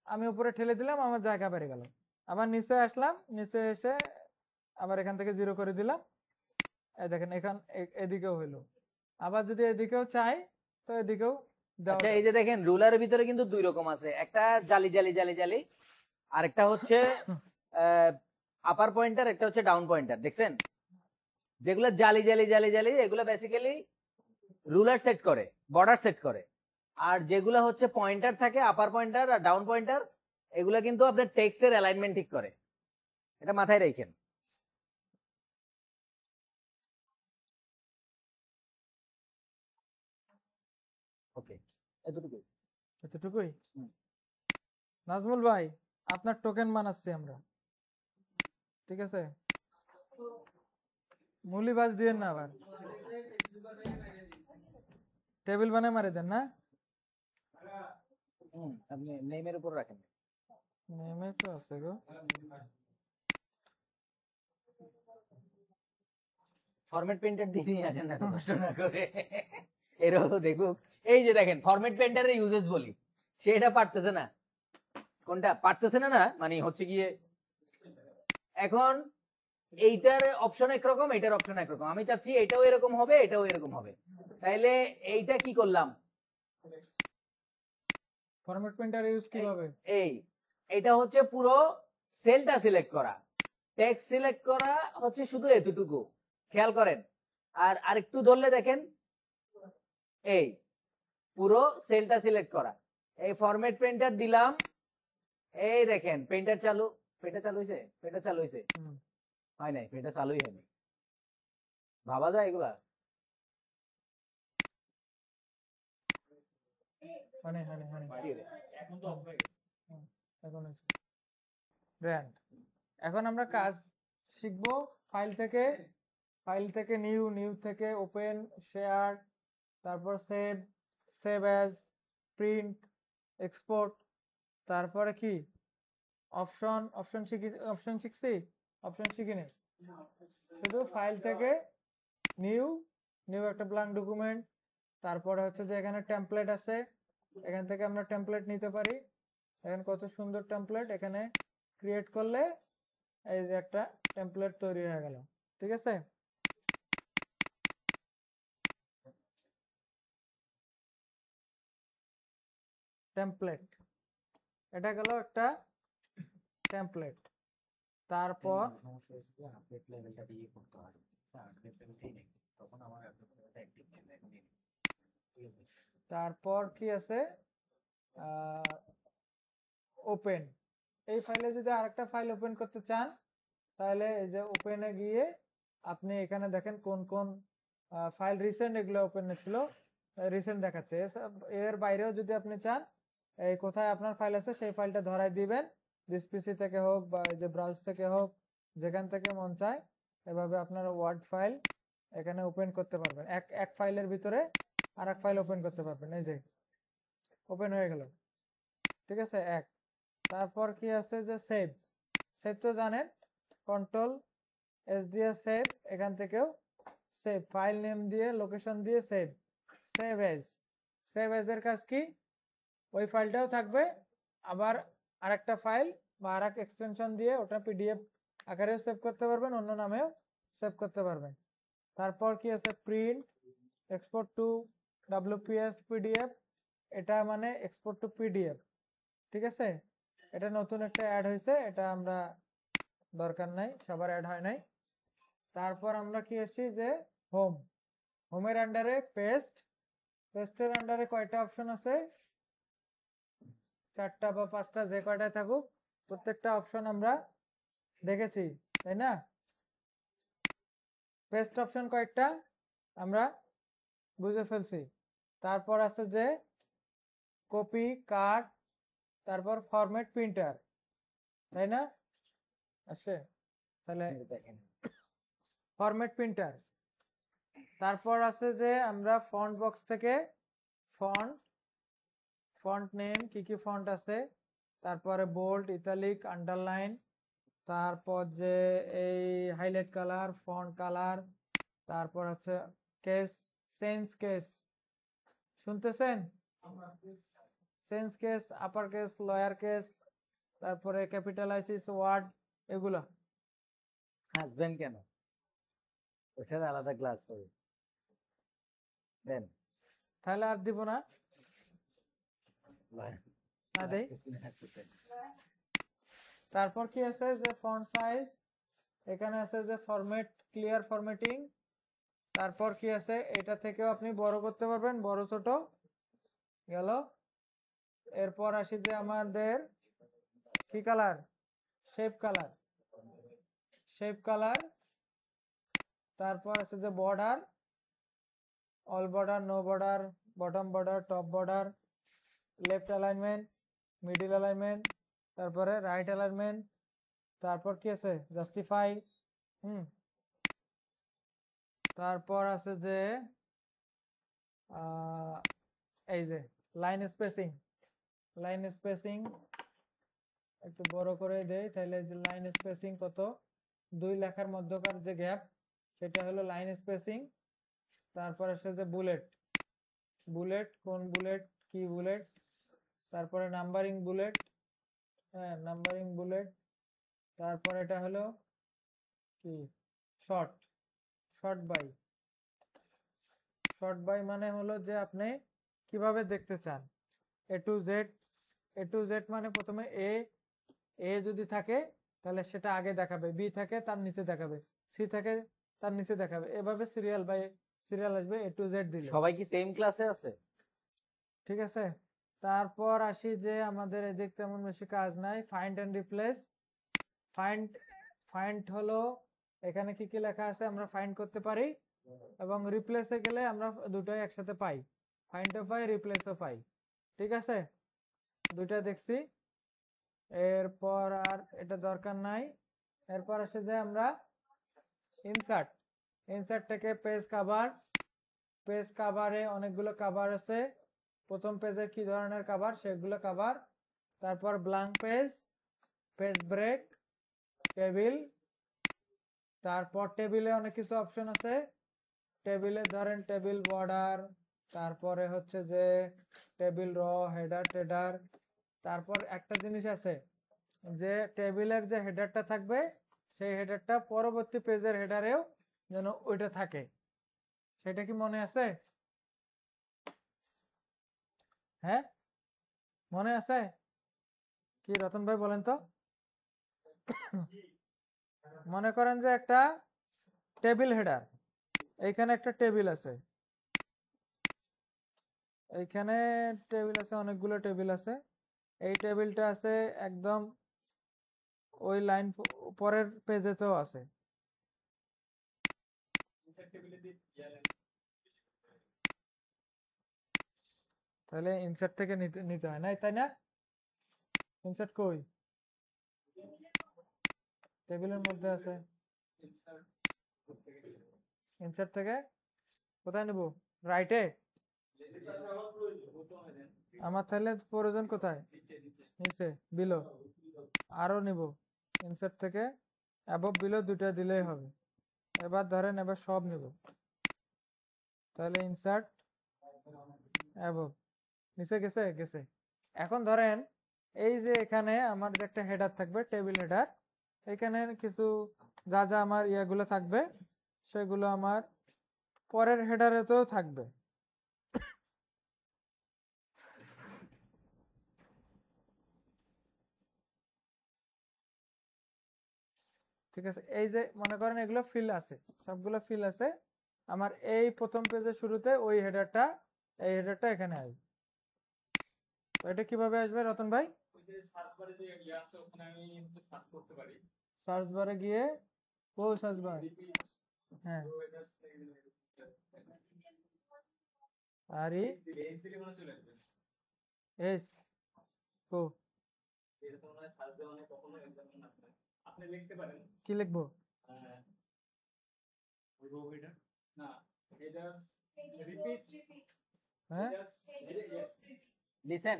আমি উপরে ঠেলে দিলাম, আমার জায়গা বেড়ে গেল। আবার নিচে আসলাম, নিচে এসে আবার এখান থেকে 0 করে দিলাম। এই দেখেন এখন এদিকেও হইলো। আবার যদি এদিকেও চাই তো এদিকেও দেওয়া আচ্ছা, যায়। এই যে দেখেন রুলারের ভিতরে কিন্তু দুই রকম আছে, একটা জালি জালি জালি জালি, আরেকটা হচ্ছে আপার পয়েন্টার, একটা হচ্ছে ডাউন পয়েন্টার। দেখছেন, যেগুলো জালি জালি জালি জালি এগুলো বেসিক্যালি রুলার সেট করে, বর্ডার সেট করে। আর যেগুলো হচ্ছে পয়েন্টার থাকে, আপার পয়েন্টার আর ডাউন পয়েন্টার, এগুলো কিন্তু আপনার টেক্সটের অ্যালাইনমেন্ট ঠিক করে। এটা মাথায় রাখেন। ওকে, এতটুকুই। এতটুকুই। হুম। নাজমুল ভাই, আপনার টোকেন বানাচ্ছি আমরা, ঠিক আছে? মুলি বাজ দিয়েন না আবার, টেবিল বানায় মারি দেন না। আপনি নেমের উপর রাখেন। নেমে তো আছে গো। ফরম্যাট পেইন্টার দিয়ে আসেন না, এত কষ্ট না করে। এরও দেখুক। এই যে দেখেন, ফরম্যাট পেইন্টারের ইউজেস বলি, সে এটা পারতেছে না। কোনটা পারতেছে না? না মানে হচ্ছে গিয়ে এখন এইটার অপশন একরকম, এটার অপশন একরকম। আমি চাচ্ছি এটাও এরকম হবে, এটাও এরকম হবে। তাইলে এইটা কি করলাম, ফরম্যাট পেইন্টার ইউজ কিভাবে? এইটা হচ্ছে পুরো সেলটা সিলেক্ট করা, টেক্সট সিলেক্ট করা হচ্ছে শুধু এতটুকু, খেয়াল করেন। আর আরেকটু ধরলে দেখেন, এই পুরো সেলটা সিলেক্ট করা। এই ফরম্যাট পেইন্টার দিলাম, এই দেখেন পেইন্টার চালু, পেইন্টার চালু হয়েছে, পেইন্টার চালু হয়েছে, হয় নাই, পেইন্টার চালুই হয়নি। ভাবা যায় এগুলা? হানি হানি হানি কি রে? এখন তো অফ হয়ে গেছে। এখন ব্র্যান্ড। এখন আমরা কাজ শিখবো ফাইল থেকে নিউ, নিউ থেকে ওপেন, শেয়ার, তারপর save, save as, print, export, তারপরে কি অপশন, অপশন শিখছি, অপশন শিখিনি। শুধু ফাইল থেকে নিউ, নিউ একটা ব্ল্যাঙ্ক ডকুমেন্ট, তারপরে হচ্ছে যে এখানে টেমপ্লেট আছে, এখান থেকে আমরা টেমপ্লেট নিতে পারি। এখানে কত সুন্দর টেমপ্লেট, এখানে ক্রিয়েট করলে এই যে একটা টেমপ্লেট তৈরি হয়ে গেল, ঠিক আছে? টেমপ্লেট, এটা গেল একটা টেমপ্লেট। তারপর সমস্যা হচ্ছে যে আপডেট লেভেলটা দিয়ে করতে হয়, আপডেট লেভেলটাই নেই, তখন আমার আপডেট লেভেলটা অ্যাক্টিভ ছিল, এখন নেই। ঠিক আছে, তারপর কি আছে, ওপেন। এই ফাইলে যদি আরেকটা ফাইল ওপেন করতে চান তাহলে এই যে ওপেনে গিয়ে আপনি এখানে দেখেন কোন কোন ফাইল রিসেন্ট এগুলো ওপেন ছিল, রিসেন্ট দেখাচ্ছে। এর বাইরেও যদি আপনি চান, এই কোথায় আপনার ফাইল আছে সেই ফাইলটা ধরাই দিবেন, দিস পিসি থেকে হোক বা এই যে ব্রাউজ থেকে হোক, যেখান থেকে মন চায় এভাবে আপনার ওয়ার্ড ফাইল এখানে ওপেন করতে পারবেন। এক ফাইলের ভিতরে আর এক ফাইল ওপেন করতে পারবেন। এই যে ওপেন হয়ে গেল, ঠিক আছে এক। তারপর কি আছে যে সেভ, সেভ তো জানেন, কন্ট্রোল এস দিয়ে সেভ, এখান থেকেও সেভ, ফাইল নেম দিয়ে লোকেশন দিয়ে save, save age. Save age এর কাজ কি, ওই ফাইলটাও থাকবে, আবার আরেকটা ফাইল বা আরেক এক্সটেনশন দিয়ে ওটা পিডিএফ আকারেও সেভ করতে পারবেন, অন্য নামেও সেভ করতে পারবেন। তারপর কি আছে print, export two WPS PDF, এটা মানে এক্সপোর্ট টু পিডিএফ, ঠিক আছে? এটা নতুন একটা অ্যাড হয়েছে, এটা আমরা দরকার নাই, সবার অ্যাড হয় নাই। তারপর আমরা কি আসছি যে হোম, হোমের আন্ডারে পেস্ট, পেস্টের আন্ডারে কয়টা অপশন আছে? 4টা বা 5টা, যে কয়টাই থাকুক, প্রত্যেকটা অপশন আমরা দেখেছি, তাই না? পেস্ট অপশন কয়েকটা আমরা বুঝে ফেলছি। তারপর আছে যে কপি, কাট, তারপর ফরম্যাট, প্রিন্টার, তাই না? আসে, তাহলে দেখেন ফরম্যাট প্রিন্টার। তারপর আছে যে আমরা ফন্ট বক্স থেকে ফন্ট নেম, কি কি ফন্ট আছে, তারপরে বোল্ড, ইটালিক, আন্ডারলাইন, তারপর যে এই হাইলাইট কালার, ফন্ট কালার, তারপর আছে কেস, সেন্স কেস, শুনতেছেন? Sense case, upper case, lower case, তারপরে ক্যাপিটালাইসিস ওয়ার্ড, এগুলা। হাসবেন কেন? ওটার আলাদা ক্লাস হবে। দেন তাহলে আর দিব না, না দেই। তারপর কি আছে যে ফন্ট সাইজ, এখানে আছে যে ফরম্যাট, ক্লিয়ার ফরম্যাটিং। তারপর কি আছে, এটা থেকেও আপনি বড় করতে পারবেন, বড় ছোট গেল। এরপর আসি যে আমাদের কি colour, shape colour, shape colour. তারপর আছে যে border, all border, no border, bottom border, top border, left alignment, middle alignment, তারপরে রাইট অ্যালাইনমেন্ট। তারপর কি আছে, জাস্টিফাই। তারপর আছে যে এই যে লাইন স্পেসিং, লাইন স্পেসিং একটু বড় করে দেই, তাহলে যে লাইন স্পেসিং কত, 2 লেখার মধ্যকার যে গ্যাপ, সেটা হলো লাইন স্পেসিং। তারপর আছে যে বুলেট, বুলেট কোন বুলেট, কি বুলেট, তারপরে নাম্বারিং বুলেট, হ্যাঁ নাম্বারিং বুলেট। তারপর এটা হলো কি, sort, sort by, sort by মানে হলো যে আপনি কিভাবে দেখতে চান, A to Z, A to Z মানে প্রথমে এ যদি থাকে তাহলে সেটা আগে দেখাবে, বি থাকে তার নিচে দেখাবে, সি থাকে তার নিচে দেখাবে, এভাবে সিরিয়াল বাই সিরিয়াল আসবে এ টু জেড দিলে। সবাই কি সেম ক্লাসে আছে? ঠিক আছে। তারপর আসি যে আমাদের এদিক তেমন বেশি কাজ নাই, find and replace. Find, find হলো এখানে কি কি লেখা আছে আমরা ফাইন্ড করতে পারি, এবং রিপ্লেসে গেলে আমরা দুটোই একসাথে পাই, ফাইন্ডও পাই, রিপ্লেসও পাই। ঠিক আছে, দুইটা দেখছি। এরপর আর এটা দরকার নাই। এরপর আসে যে আমরা ইনসার্ট, ইনসার্ট থেকে পেজ কাভার, পেজ কাভারে অনেকগুলো কাভার আছে, প্রথম পেজে কি ধরনের কাভার সেগুলো কাভার। তারপর blank page, page break, table. তারপর টেবিলে অনেক কিছু অপশন আছে, টেবিলে ধরেন টেবিল বর্ডার, তারপরে হচ্ছে যে টেবিল র, হেডার টেডার। তারপর একটা জিনিস আছে যে টেবিলের যে হেডারটা থাকবে সেই হেডারটা পরবর্তী পেজের হেডারেও যেন ওইটা থাকে, সেটা কি মনে আছে? হ্যাঁ মনে আছে কি, রতন ভাই বলেন তো। মনে করেন যে একটা টেবিল হেডার, এইখানে একটা টেবিল আছে, এইখানে টেবিল আছে, অনেকগুলো টেবিল আছে, এই টেবিলটা আছে একদম ওই লাইন পরের পেজেতেও আছে। তাহলে ইনসার্ট থেকে নিতে নিতে হয় না, তাই না? ইনসার্ট কই, টেবিলের মধ্যে আছে, ইনসার্ট থেকে কোথায় নেব, রাইটে? আমার তাহলে প্রয়োজন কোথায়, নিচে, বিলো, আরো নিব, ইনসার্ট থেকে অ্যাবভ বিলো দুইটা দিলেই হবে। এবার ধরেন এবার সব নিব, তাহলে ইনসার্ট অ্যাবভ, নিচে গেছে, গেছে। এখন ধরেন এই যে এখানে আমার যে একটা হেডার থাকবে, টেবিল হেডার, এখানে কিছু যা যা আমার ইয়াগুলো থাকবে সেগুলো আমার পরের হেডারেতেও থাকবে। ঠিক আছে, এই যে মনে করেন এগুলো ফিল আছে, সবগুলো ফিল আছে আমার এই প্রথম পেজের শুরুতে, ওই হেডারটা এই হেডারটা এখানে আসবে। তো এটা কিভাবে আসবে রতন ভাই? ওই যে সার্চ বারে যে ইয়ে আছে ওখানে আমি সার্চ করতে পারি। সার্চ বারে গিয়ে ও সার্চ বার, হ্যাঁ, আর ই এস ও আপনি লিখতে পারেন কি লিখবো? না হেডার্স রিপিট হ্যাঁ, লিসেন,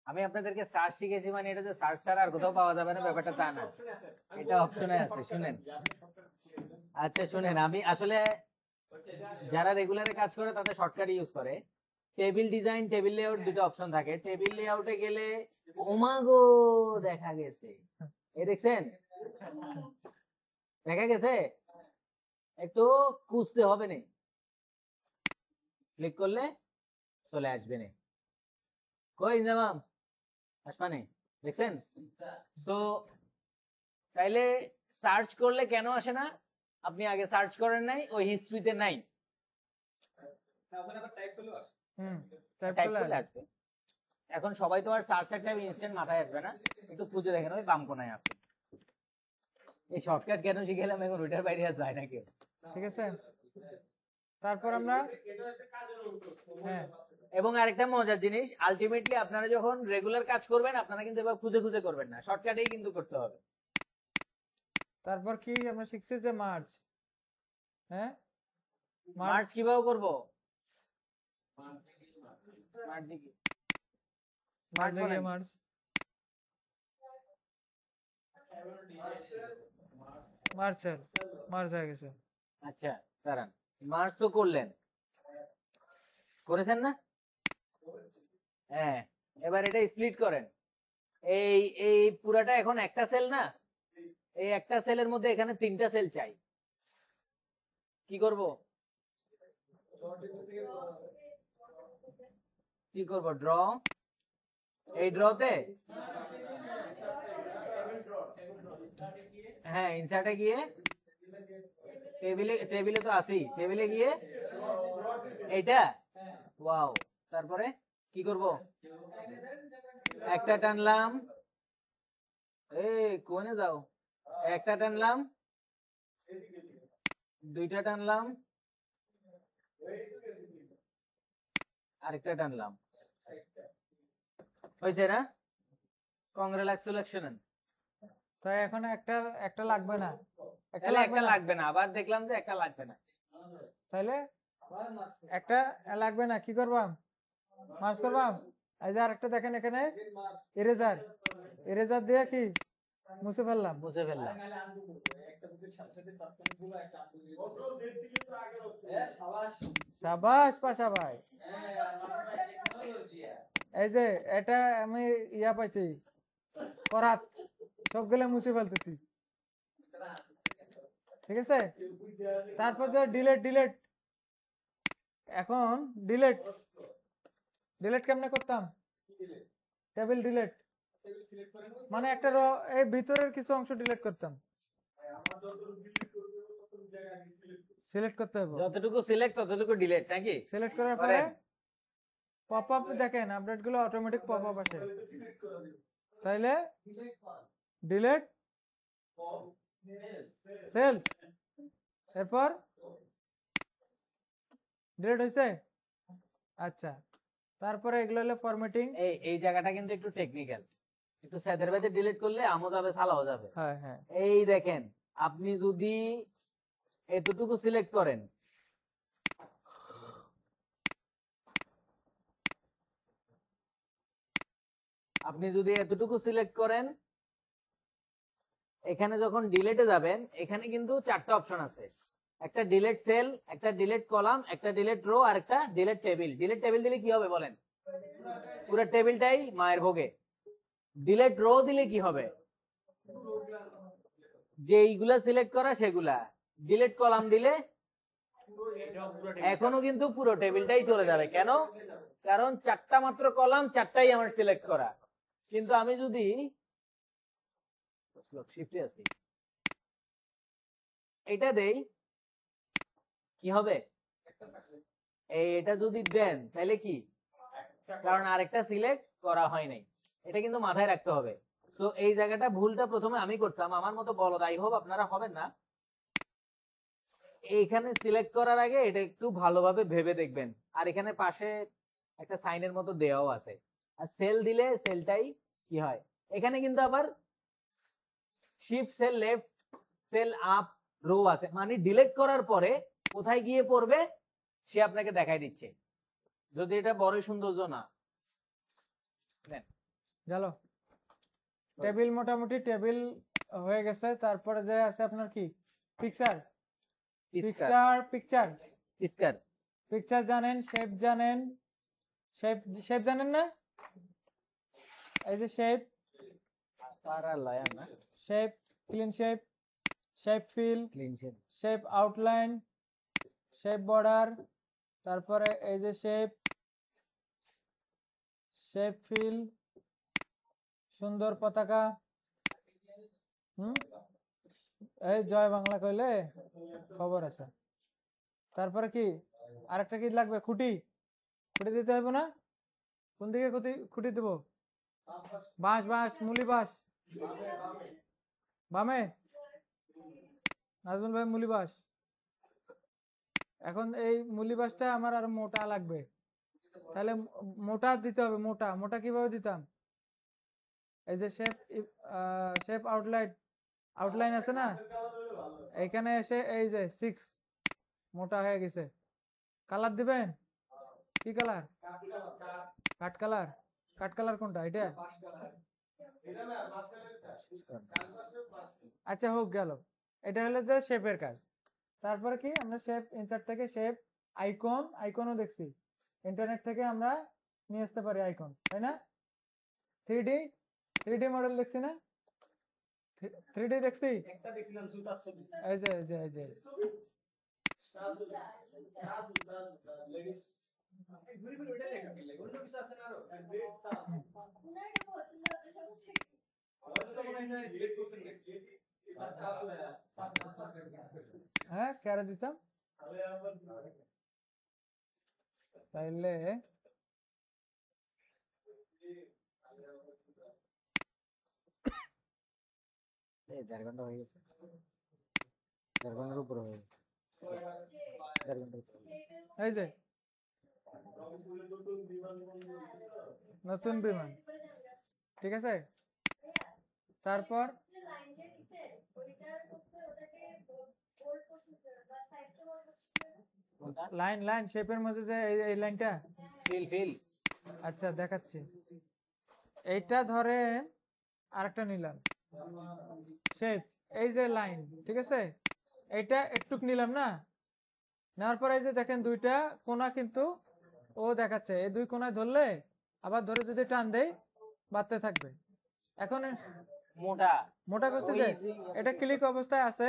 আমি আপনাদেরকে সার্চ শিখেছি মানে এটা যে সার্চ ছাড়া আর কোথাও পাওয়া যাবে না ব্যাপারটা তা না, এটা অপশনে আছে। শুনেন, আচ্ছা শুনেন, আমি আসলে যারা রেগুলারে কাজ করে তাদের শর্টকাট ইউজ করে। টেবিল ডিজাইন, টেবিল লেআউট দুটো অপশন থাকে। টেবিল লেআউটে গেলে ওমাগো দেখা গেছে, এই দেখছেন দেখা গেছে, একটু খুঁজতে হবে না, ক্লিক করলে চলে আসবে না। কই ইনজামাম আসবা নেই, দেখছেন? সো তাইলে সার্চ করলে কেন আসে না? আপনি আগে সার্চ করেন নাই, ওই হিস্ট্রিতে নাই, হুম, টাইপ টাইপ করলে করলে আসবে। এখন সবাই তো আর সার্চের টাইপ ইনস্ট্যান্ট মাথায় আসবে না, একটু খুঁজে দেখেন ওই বাম কোনায় আছে। এই শর্টকাট কেন শিখেলাম, এখন ওইটার বাইরে আর যায় না কেউ। ঠিক আছে, তারপর আমরা হ্যাঁ এবং আরেকটা মজার জিনিস, আলটিমেটলি আপনারা যখন রেগুলার কাজ করবেন আপনারা কিন্তু এবার খুঁজে খুঁজে করবেন না, শর্টকাটেই কিন্তু করতে হবে। তারপর কি আমরা শিখছি যে মার্জ, হ্যাঁ মার্জ কিভাবে করব? মার্জ কি? মার্জ গিয়ে মার্জ মার্সেল মার্জ হয়ে গেছে। আচ্ছা দাঁড়ান, মার্জ তো করলেন, করেছেন না? হ্যাঁ, এবার এটা স্প্লিট করেন। এই এই পুরাটা এখন একটা সেল না, এই একটা সেলের মধ্যে এখানে তিনটা সেল চাই, কি করব? কি করব? ড্র, এই ড্রতে হ্যাঁ ইনসার্টে গিয়ে টেবিলে, টেবিলে তো আছেই, টেবিলে গিয়ে এইটা, ওয়াও, তারপরে কি করব? একটা টানলাম, এই কোনে যাও, একটা টানলাম, দুইটা টানলাম, আরেকটা টানলাম, হয়েছে না? কংগ্রাচুলেশন। তাই এখন একটা একটা লাগবে না, একটা তাহলে লাগবে একটা না, লাগবে না, আবার দেখলাম যে একটা লাগবে না। তাইলে একটা লাগবে না, কি করবাম? মার্জ করবাম। এই যে আরেকটা দেখেন এখানে ইরেজার, ইরেজার দিয়ে কি মুছে ফেললাম, মুছে ফেললাম। সাবাস পাশা ভাই। এই যে এটা আমি ইয়া পাইছি, করাত সবগুলো মুছে ফেলতেছি, ঠিক আছে। তারপর যে ডিলেট, ডিলেট, এখন ডিলেট, ডিলেট কেমনে করতাম? টেবিল ডিলেট মানে একটা এই ভিতরের কিছু অংশ ডিলিট করতাম, সিলেক্ট করতে হবে, যতটুকু সিলেক্ট ততটুকু ডিলিট নাকি? সিলেক্ট করার পরে পপ আপ দেখেন, আপডেট গুলো অটোমেটিক পপ আপ আসে, তাইলে ডিলিট সেলস, এরপর ডিলিট হয়েছে। আচ্ছা, তারপরে এগুলো হলো ফরম্যাটিং। এই জায়গাটা কিন্তু একটু টেকনিক্যাল, একটু সেদের বেদে ডিলিট করলে আমও যাবে সালাও যাবে। হ্যাঁ হ্যাঁ, এই দেখেন, আপনি যদি এতটুকু সিলেক্ট করেন, আপনি যদি এতটুকু সিলেক্ট করেন, এখানে যখন ডিলেটে যাবেন এখানে কিন্তু চারটা অপশন আছে, একটা ডিলেট সেল, একটা ডিলেট কলাম, একটা ডিলেট রো, আর একটা ডিলেট টেবিল। ডিলেট টেবিল দিলে কি হবে বলেন? পুরো টেবিলটাই মায়ের ভোগে। ডিলেট রো দিলে কি হবে? যে এইগুলা সিলেক্ট করা সেগুলা। ডিলেট কলাম দিলে এখনো কিন্তু পুরো টেবিলটাই চলে যাবে। কেন? কারণ চারটা মাত্র কলাম, চারটাই আমার সিলেক্ট করা। কিন্তু আমি যদি শিফটে আছি, এটা দেই, কি হবে? এটা যদি দেন তাহলে কি, কারণ আরেকটা সিলেক্ট করা হয় নাই, এটা কিন্তু মাথায় রাখতে হবে। সো এই জায়গাটা ভুলটা প্রথমে আমি করতাম, আমার মতো বলদ, আই হোপ আপনারা হবেন না। এইখানে সিলেক্ট করার আগে এটা একটু ভালোভাবে ভেবে দেখবেন। আর এখানে পাশে একটা সাইনের মতো দেওয়াও আছে, আর সেল দিলে সেলটাই কি হয়। এখানে কিন্তু আবার shift cell left cell up row আছে, মানে ডিলিট করার পরে কোথায় গিয়ে পড়বে সে আপনাকে দেখাই দিচ্ছে, যদি এটা বড় সৌন্দর্য না। চলো টেবিল, মোটামুটি টেবিল হয়ে গেছে। তারপরে যে আছে আপনার কি পিকচার, পিকচার পিকচার স্কার পিকচার জানেন, শেপ জানেন, শেপ শেপ জানেন না, এই যে shape, shape clean shape, shape feel, clean shape, shape outline, shape border, তারপরে এই যে শেপ, শেপ ফিল, সুন্দর পতাকা, এই জয় বাংলা কইলে খবর আছে। তারপরে কি আরেকটা কি লাগবে, খুঁটি, খুঁটি দিতে হবে না? কোন দিকে খুঁটি খুঁটি দেব? বাঁশ, বাঁশ, মুলি বাঁশ, বামে নাজমুল ভাই মুলি বাঁশ। এখন এই মুলি বাঁশটা আমার আর মোটা লাগবে, তাহলে মোটা দিতে হবে। মোটা মোটা কিভাবে দিতাম, এই যে শেপ, শেপ আউটলাইন, আউটলাইন আছে না, এখানে এসে এই যে 6 মোটা হয়ে গেছে। কালার দিবেন কি কালার? কাট কালার। কাট কালার কোনটা, এটা? আচ্ছা হোক গেল, এটা হলো যে শেপের কাজ। তারপরে কি আমরা শেপ ইনসার্ট থেকে শেপ আইকন, আইকনও দেখছি, ইন্টারনেট থেকে আমরা নিয়ে আসতে পারি আইকন, তাই না? 3D, 3D মডেল দেখছি না, 3D দেখছি, একটা দেখছিলাম জুতার ছবি, এই যে এই যে এই যে লেডিস ঘুরি ঘুরি ওটা লেখা কি লাগে, অন্য কিছু আছে না আরো গ্রেটটা আমাদের তো মনে হয় সিলেক্ট করছেন নাকি হ্যাঁ কেন দিতাম তাইলে? এই 1.5 ঘন্টা হয়ে গেছে, 1.5 ঘন্টার উপরে হয়ে গেছে, 1.5 ঘন্টার উপরে হয়ে গেছে। এই যে নতুন বিমান, ঠিক আছে। তারপর লাইন, লাইন শেপের মধ্যে যে এই লাইনটা ফিল ফিল, আচ্ছা দেখাচ্ছি। এইটা ধরেন আরেকটা নিলাম শেপ, এই যে লাইন, ঠিক আছে, এইটা একটুক নিলাম না, নেওয়ার পরে এই যে দেখেন দুইটা কোণা কিন্তু ও দেখাচ্ছে, এই দুই কোণায় ধরলে আবার ধরে যদি টান দেই বাড়তে থাকবে। এখন মোটা মোটা করছে যে এটা ক্লিক অবস্থায় আছে,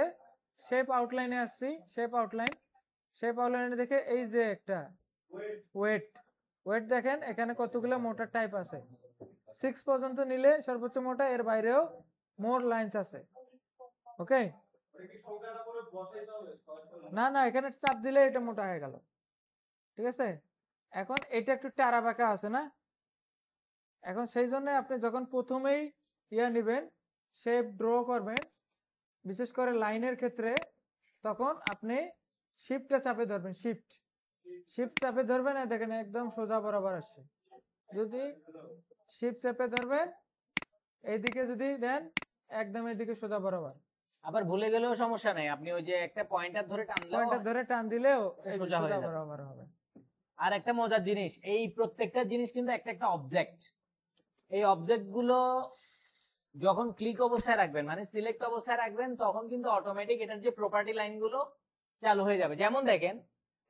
শেপ আউটলাইনে আসছি, শেপ আউটলাইন, শেপ আউটলাইনে দেখে এই যে একটা ওয়েট, ওয়েট দেখেন এখানে কতগুলো মোটার টাইপ আছে, 6 পর্যন্ত নিলে সর্বোচ্চ মোটা, এর বাইরেও মোর লাইনস আছে। ওকে, না না এখানে চাপ দিলে এটা মোটা হয়ে গেল, ঠিক আছে। এখন এটা একটু টারা বাঁকা আছে না, এখন সেই জন্য আপনি যখন প্রথমেই ইয়া নেবেন, শেপ ড্র করবেন, বিশেষ করে লাইনের ক্ষেত্রে, তখন আপনি শিফটটা চাপে ধরবেন, শিফট শিফট চাপে ধরবেন, দেখেন একদম সোজা বরাবর আসছে। যদি শিফট চাপে ধরবেন, এইদিকে যদি দেন একদম এইদিকে সোজা বরাবর। আবার ভুলে গেলেও সমস্যা নাই, আপনি ওই যে একটা পয়েন্টার ধরে টানলে, পয়েন্টার ধরে টান দিলেও সোজা হয়ে যাবে। বরাবর হবে। আর একটা মজার জিনিস, এই প্রত্যেকটা জিনিস কিন্তু একটা একটা অবজেক্ট। এই অবজেক্ট গুলো যখন ক্লিক অবস্থায় রাখবেন, মানে সিলেক্ট অবস্থায় রাখবেন, তখন কিন্তু অটোমেটিক এটার যে প্রপার্টি লাইন গুলো চালু হয়ে যাবে। যেমন দেখেন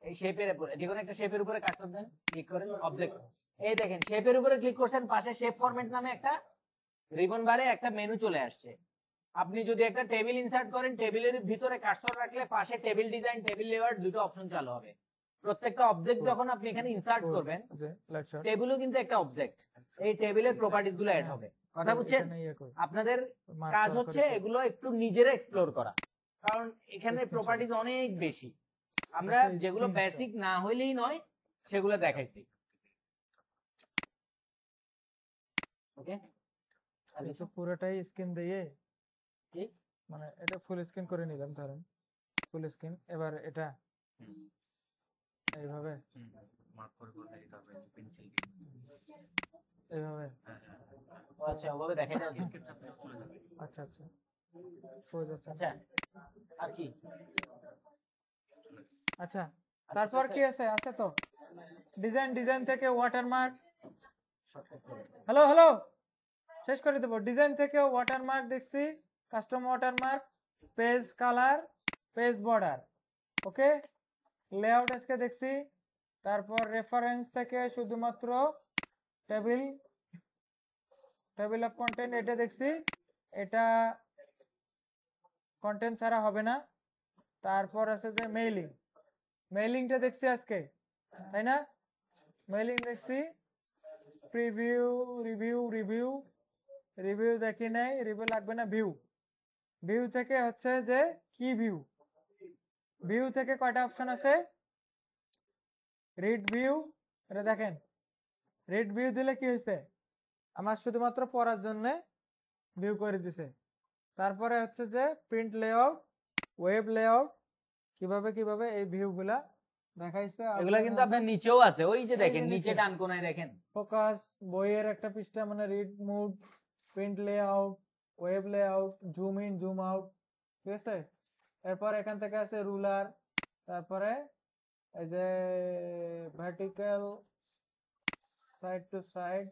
এই শেপের উপরে, যে কোনো একটা শেপের উপরে কাজ করবেন, ক্লিক করেন অবজেক্ট, এই দেখেন শেপের উপরে ক্লিক করছেন, পাশে শেপ ফরম্যাট নামে একটা রিবন বারে একটা মেনু চলে আসছে। আপনি যদি একটা টেবিল ইনসার্ট করেন, টেবিলের ভিতরে কার্সর রাখলে পাশে টেবিল ডিজাইন, টেবিল লেআউট দুটো অপশন চালু হবে। প্রত্যেকটা অবজেক্ট যখন আপনি এখানে ইনসার্ট করবেন, টেবিলও কিন্তু একটা অবজেক্ট, এই টেবিলের প্রপার্টিজ গুলো অ্যাড হবে। কথা বুঝছেন? আপনাদের কাজ হচ্ছে এগুলো একটু নিজেরা এক্সপ্লোর করা, কারণ এখানে প্রপার্টিজ অনেক বেশি। আমরা যেগুলো বেসিক না হইলেই নয়, সেগুলো দেখাইছি। ওকে, কিছু পুরোটাই স্ক্রিন দিয়ে কি মানে এটা ফুল স্ক্রিন করে নিলাম, ধরেন ফুল স্ক্রিন। এবার এটা এইভাবে মার্ক করে করে দিতে হবে পেন্সিল এইভাবে। ও আচ্ছা, ওভাবে দেখাই দাও। স্কেচ চাপলে চলে যাবে। আচ্ছা আচ্ছা, হয়ে যাচ্ছে। আচ্ছা, আর কি? আচ্ছা, তারপর কি আছে? আছে তো ডিজাইন, ডিজাইন থেকে ওয়াটারমার্ক। হ্যালো হ্যালো, শেষ করে দেবো। ডিজাইন থেকে ওয়াটারমার্ক দেখছি, custom watermark, page colour, page border. Okay, layout আজকে দেখছি। তারপর রেফারেন্স থেকে শুধুমাত্র টেবিল, টেবিল অফ কন্টেন্ট এটা দেখছি, এটা কন্টেন্ট ছাড়া হবে না। তারপর আছে যে মেইলিং, মেইলিংটা দেখছি আজকে, তাই না? মেইলিং দেখছি, প্রিভিউ, রিভিউ, রিভিউ, রিভিউ দেখি নাই, রিভিউ লাগবে না। ভিউ, ভিউ থেকে হচ্ছে যে কি ভিউ, ভিউ থেকে কয়টা অপশন আছে? রিড ভিউ, এটা দেখেন, রিড ভিউ দিলে কি হয়েছে, আমার শুধুমাত্র পড়ার জন্য ভিউ করে দিছে। তারপরে হচ্ছে যে প্রিন্ট লেআউট, ওয়েব লেআউট, কিভাবে কিভাবে এই ভিউগুলা দেখাইছে। এগুলা কিন্তু আপনার নিচেও আছে, ওই যে দেখেন নিচে নিচে। ডান কোনায় দেখেন। ফোকাস, বইয়ের একটা পৃষ্ঠা মানে read mode, print layout, web layout, zoom in zoom out, ঠিক আছে? এরপর এখান থেকে আছে রুলার, তারপরে এই যে vertical, side to side,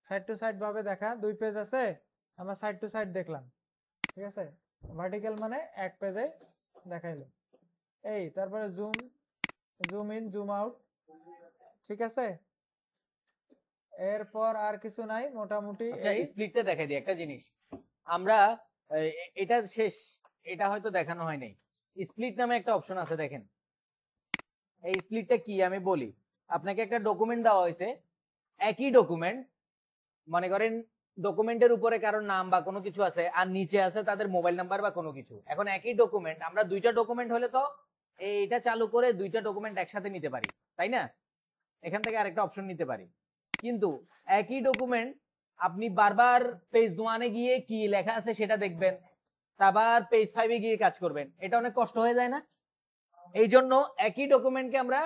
side to side ভাবে দেখা। 2 পেজ আছে, আমরা সাইড টু সাইড দেখলাম, ঠিক আছে? ভার্টিক্যাল মানে এক পেজে দেখাইলো এই। তারপরে zoom, zoom in zoom out, ঠিক আছে? এরপর আর কিছু নাই মোটামুটি। আচ্ছা, এই স্প্লিটটা দেখাই দিই একটা জিনিস। আমরা এটা শেষ, এটা হয়তো দেখানো হয় নাই। স্প্লিট নামে একটা অপশন আছে, দেখেন। এই স্প্লিটটা কি আমি বলি আপনাকে। একটা ডকুমেন্ট দেওয়া হয়েছে, একই ডকুমেন্ট, মনে করেন ডকুমেন্টের উপরে কারোর নাম বা কোনো কিছু আছে, আর নিচে আছে তাদের মোবাইল নাম্বার বা কোনো কিছু। এখন একই ডকুমেন্ট, আমরা দুইটা ডকুমেন্ট হলে তো এইটা চালু করে দুইটা ডকুমেন্ট একসাথে নিতে পারি, তাই না? এখান থেকে আরেকটা অপশন নিতে পারি। কিন্তু একই ডকুমেন্ট আপনি বারবার পেজ 1 এ গিয়ে কি লেখা আছে সেটা দেখবেন, আবার পেজ 5 এ গিয়ে কাজ করবেন, এটা অনেক কষ্ট হয়ে যায় না? এই জন্য একই ডকুমেন্টকে আমরা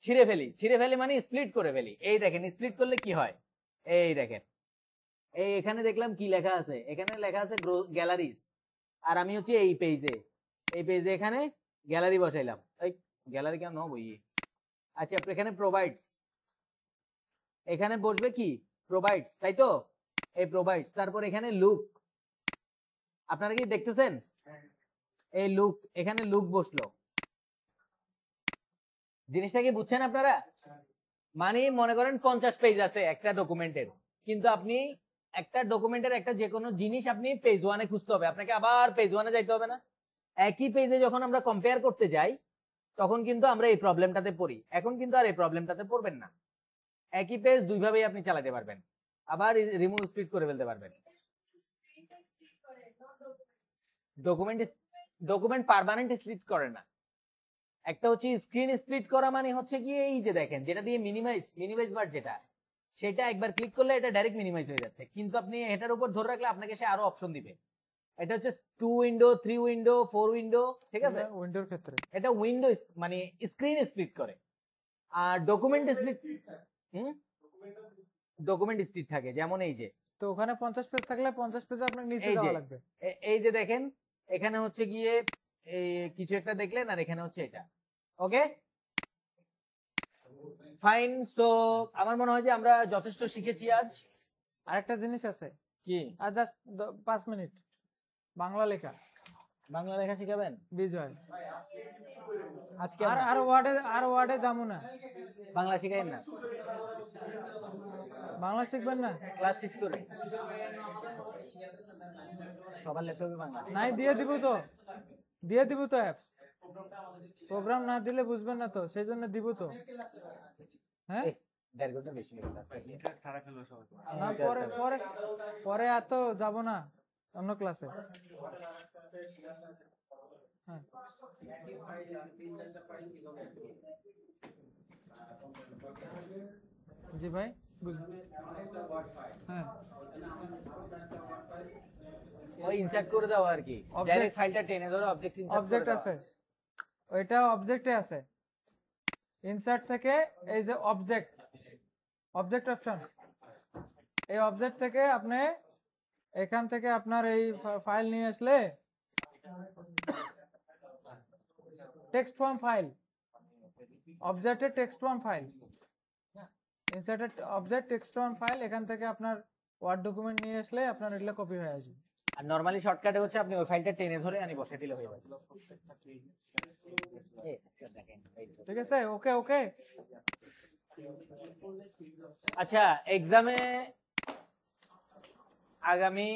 ছিঁড়ে ফেলি। ছিঁড়ে ফেলি মানে স্প্লিট করে ফেলি। এই দেখেন স্প্লিট করলে কি হয়, এই দেখেন, এই এখানে দেখলাম কি লেখা আছে, এখানে লেখা আছে গ্যালারিজ, আর আমি হচ্ছে এই পেজে, এই পেজে এখানে গ্যালারি বসাইলাম। এই গ্যালারি কেন বই? আচ্ছা, এখানে প্রোভাইডস, এখানে বসবে কি প্রোভাইডস, তাই তো? এই প্রোভাইডস। তারপর এখানে লুক, আপনারা কি দেখতেছেন? এই লুক, এখানে লুক বসলো। জিনিসটা কি বুঝছেন আপনারা? মানে মনে করেন 50 পেজ আছে একটা ডকুমেন্টের, কিন্তু আপনি একটা ডকুমেন্টের একটা যে কোনো জিনিস আপনি পেজ 1 এ খুঁজতে হবে, আপনাকে আবার পেজ 1 এ যাইতে হবে না? একই পেজে যখন আমরা কম্পেয়ার করতে যাই তখন কিন্তু আমরা এই প্রবলেমটাতে পড়ি। এখন কিন্তু আর এই প্রবলেমটাতে পড়বেন না। একই পেজ দুই ভাবেই আপনি চালাতে পারবেন, আবার রিমুভ স্প্লিট করে ফেলতে পারবেন। ডকুমেন্ট পার্মানেন্ট স্প্লিট করে না। একটা হচ্ছে স্ক্রিন স্প্লিট করা, মানে হচ্ছে কি এই যে দেখেন যেটা দিয়ে মিনিমাইজ বার, যেটা সেটা একবার ক্লিক করলে এটা ডাইরেক্ট মিনিমাইজ হয়ে যাচ্ছে, কিন্তু আপনি এটার উপর ধরে রাখলে আপনাকে সে আরো অপশন দিবে। এটা হচ্ছে 2 উইন্ডো, 3 উইন্ডো, 4 উইন্ডো, ঠিক আছে? উইন্ডোর ক্ষেত্রে এটা উইন্ডো মানে স্ক্রিন স্প্লিট করে। আর ডকুমেন্ট স্প্লিট, ডকুমেন্ট স্প্লিট থাকে যেমন এই যে, তো ওখানে 50 পেজ থাকলে 50 পেজে আপনার নিচে এই যে যাওয়া লাগবে। এই যে দেখেন এখানে হচ্ছে গিয়ে এই কিছু একটা দেখলেন, আর এখানে হচ্ছে এটা। ওকে, ফাইন। সো আমার মনে হয় যে আমরা যথেষ্ট শিখেছি আজ। আরেকটা জিনিস আছে, কি? আর জাস্ট 5 মিনিট বাংলা লেখা, বাংলা লেখা শিখাবেন বিজয়। আজকে? আর ওয়ার্ডে যাবো না, বাংলা শিখাইন না? বাংলা শিখবেন না? ক্লাস শেষ করে সবার ল্যাপটপে বাংলা নাই দিয়ে দিব তো অ্যাপস। প্রোগ্রাম না দিলে বুঝবেন না তো, সেই জন্য দিব তো। হ্যাঁ, 1.5 ঘন্টা বেশি হয়ে গেছে। ইন্টারেস্ট হারা ফেললো সবাই। না পরে পরে পরে আর তো যাবো না অন্য ক্লাসে। হ্যাঁ। জি ভাই বুঝলি হ্যাঁ ওই ইনসার্ট করে দাও আর কি, Object- ডাইরেক্ট ফাইলটা টেনে ধরো, অবজেক্ট ইনসার্ট অবজেক্ট আছে ওইটা অবজেক্টে আছে ইনসার্ট থেকে এই যে অবজেক্ট অপশন এই অবজেক্ট থেকে আপনি এখান থেকে আপনার এই ফাইল নিয়ে আসলে টেক্সট ফর্ম ফাইল অবজেক্টে text form file inserted object text form file এখান থেকে আপনার ওয়ার্ড ডকুমেন্ট নিয়ে আসলে আপনার এগুলো কপি হয়ে আসবে আর নরমালি শর্টকাটে হচ্ছে আপনি ওই ফাইলটা টেনে ধরে আনি বসে দিলে হয়ে যাবে। ঠিক আছে ওকে ওকে আচ্ছা, এক্সামে আগামী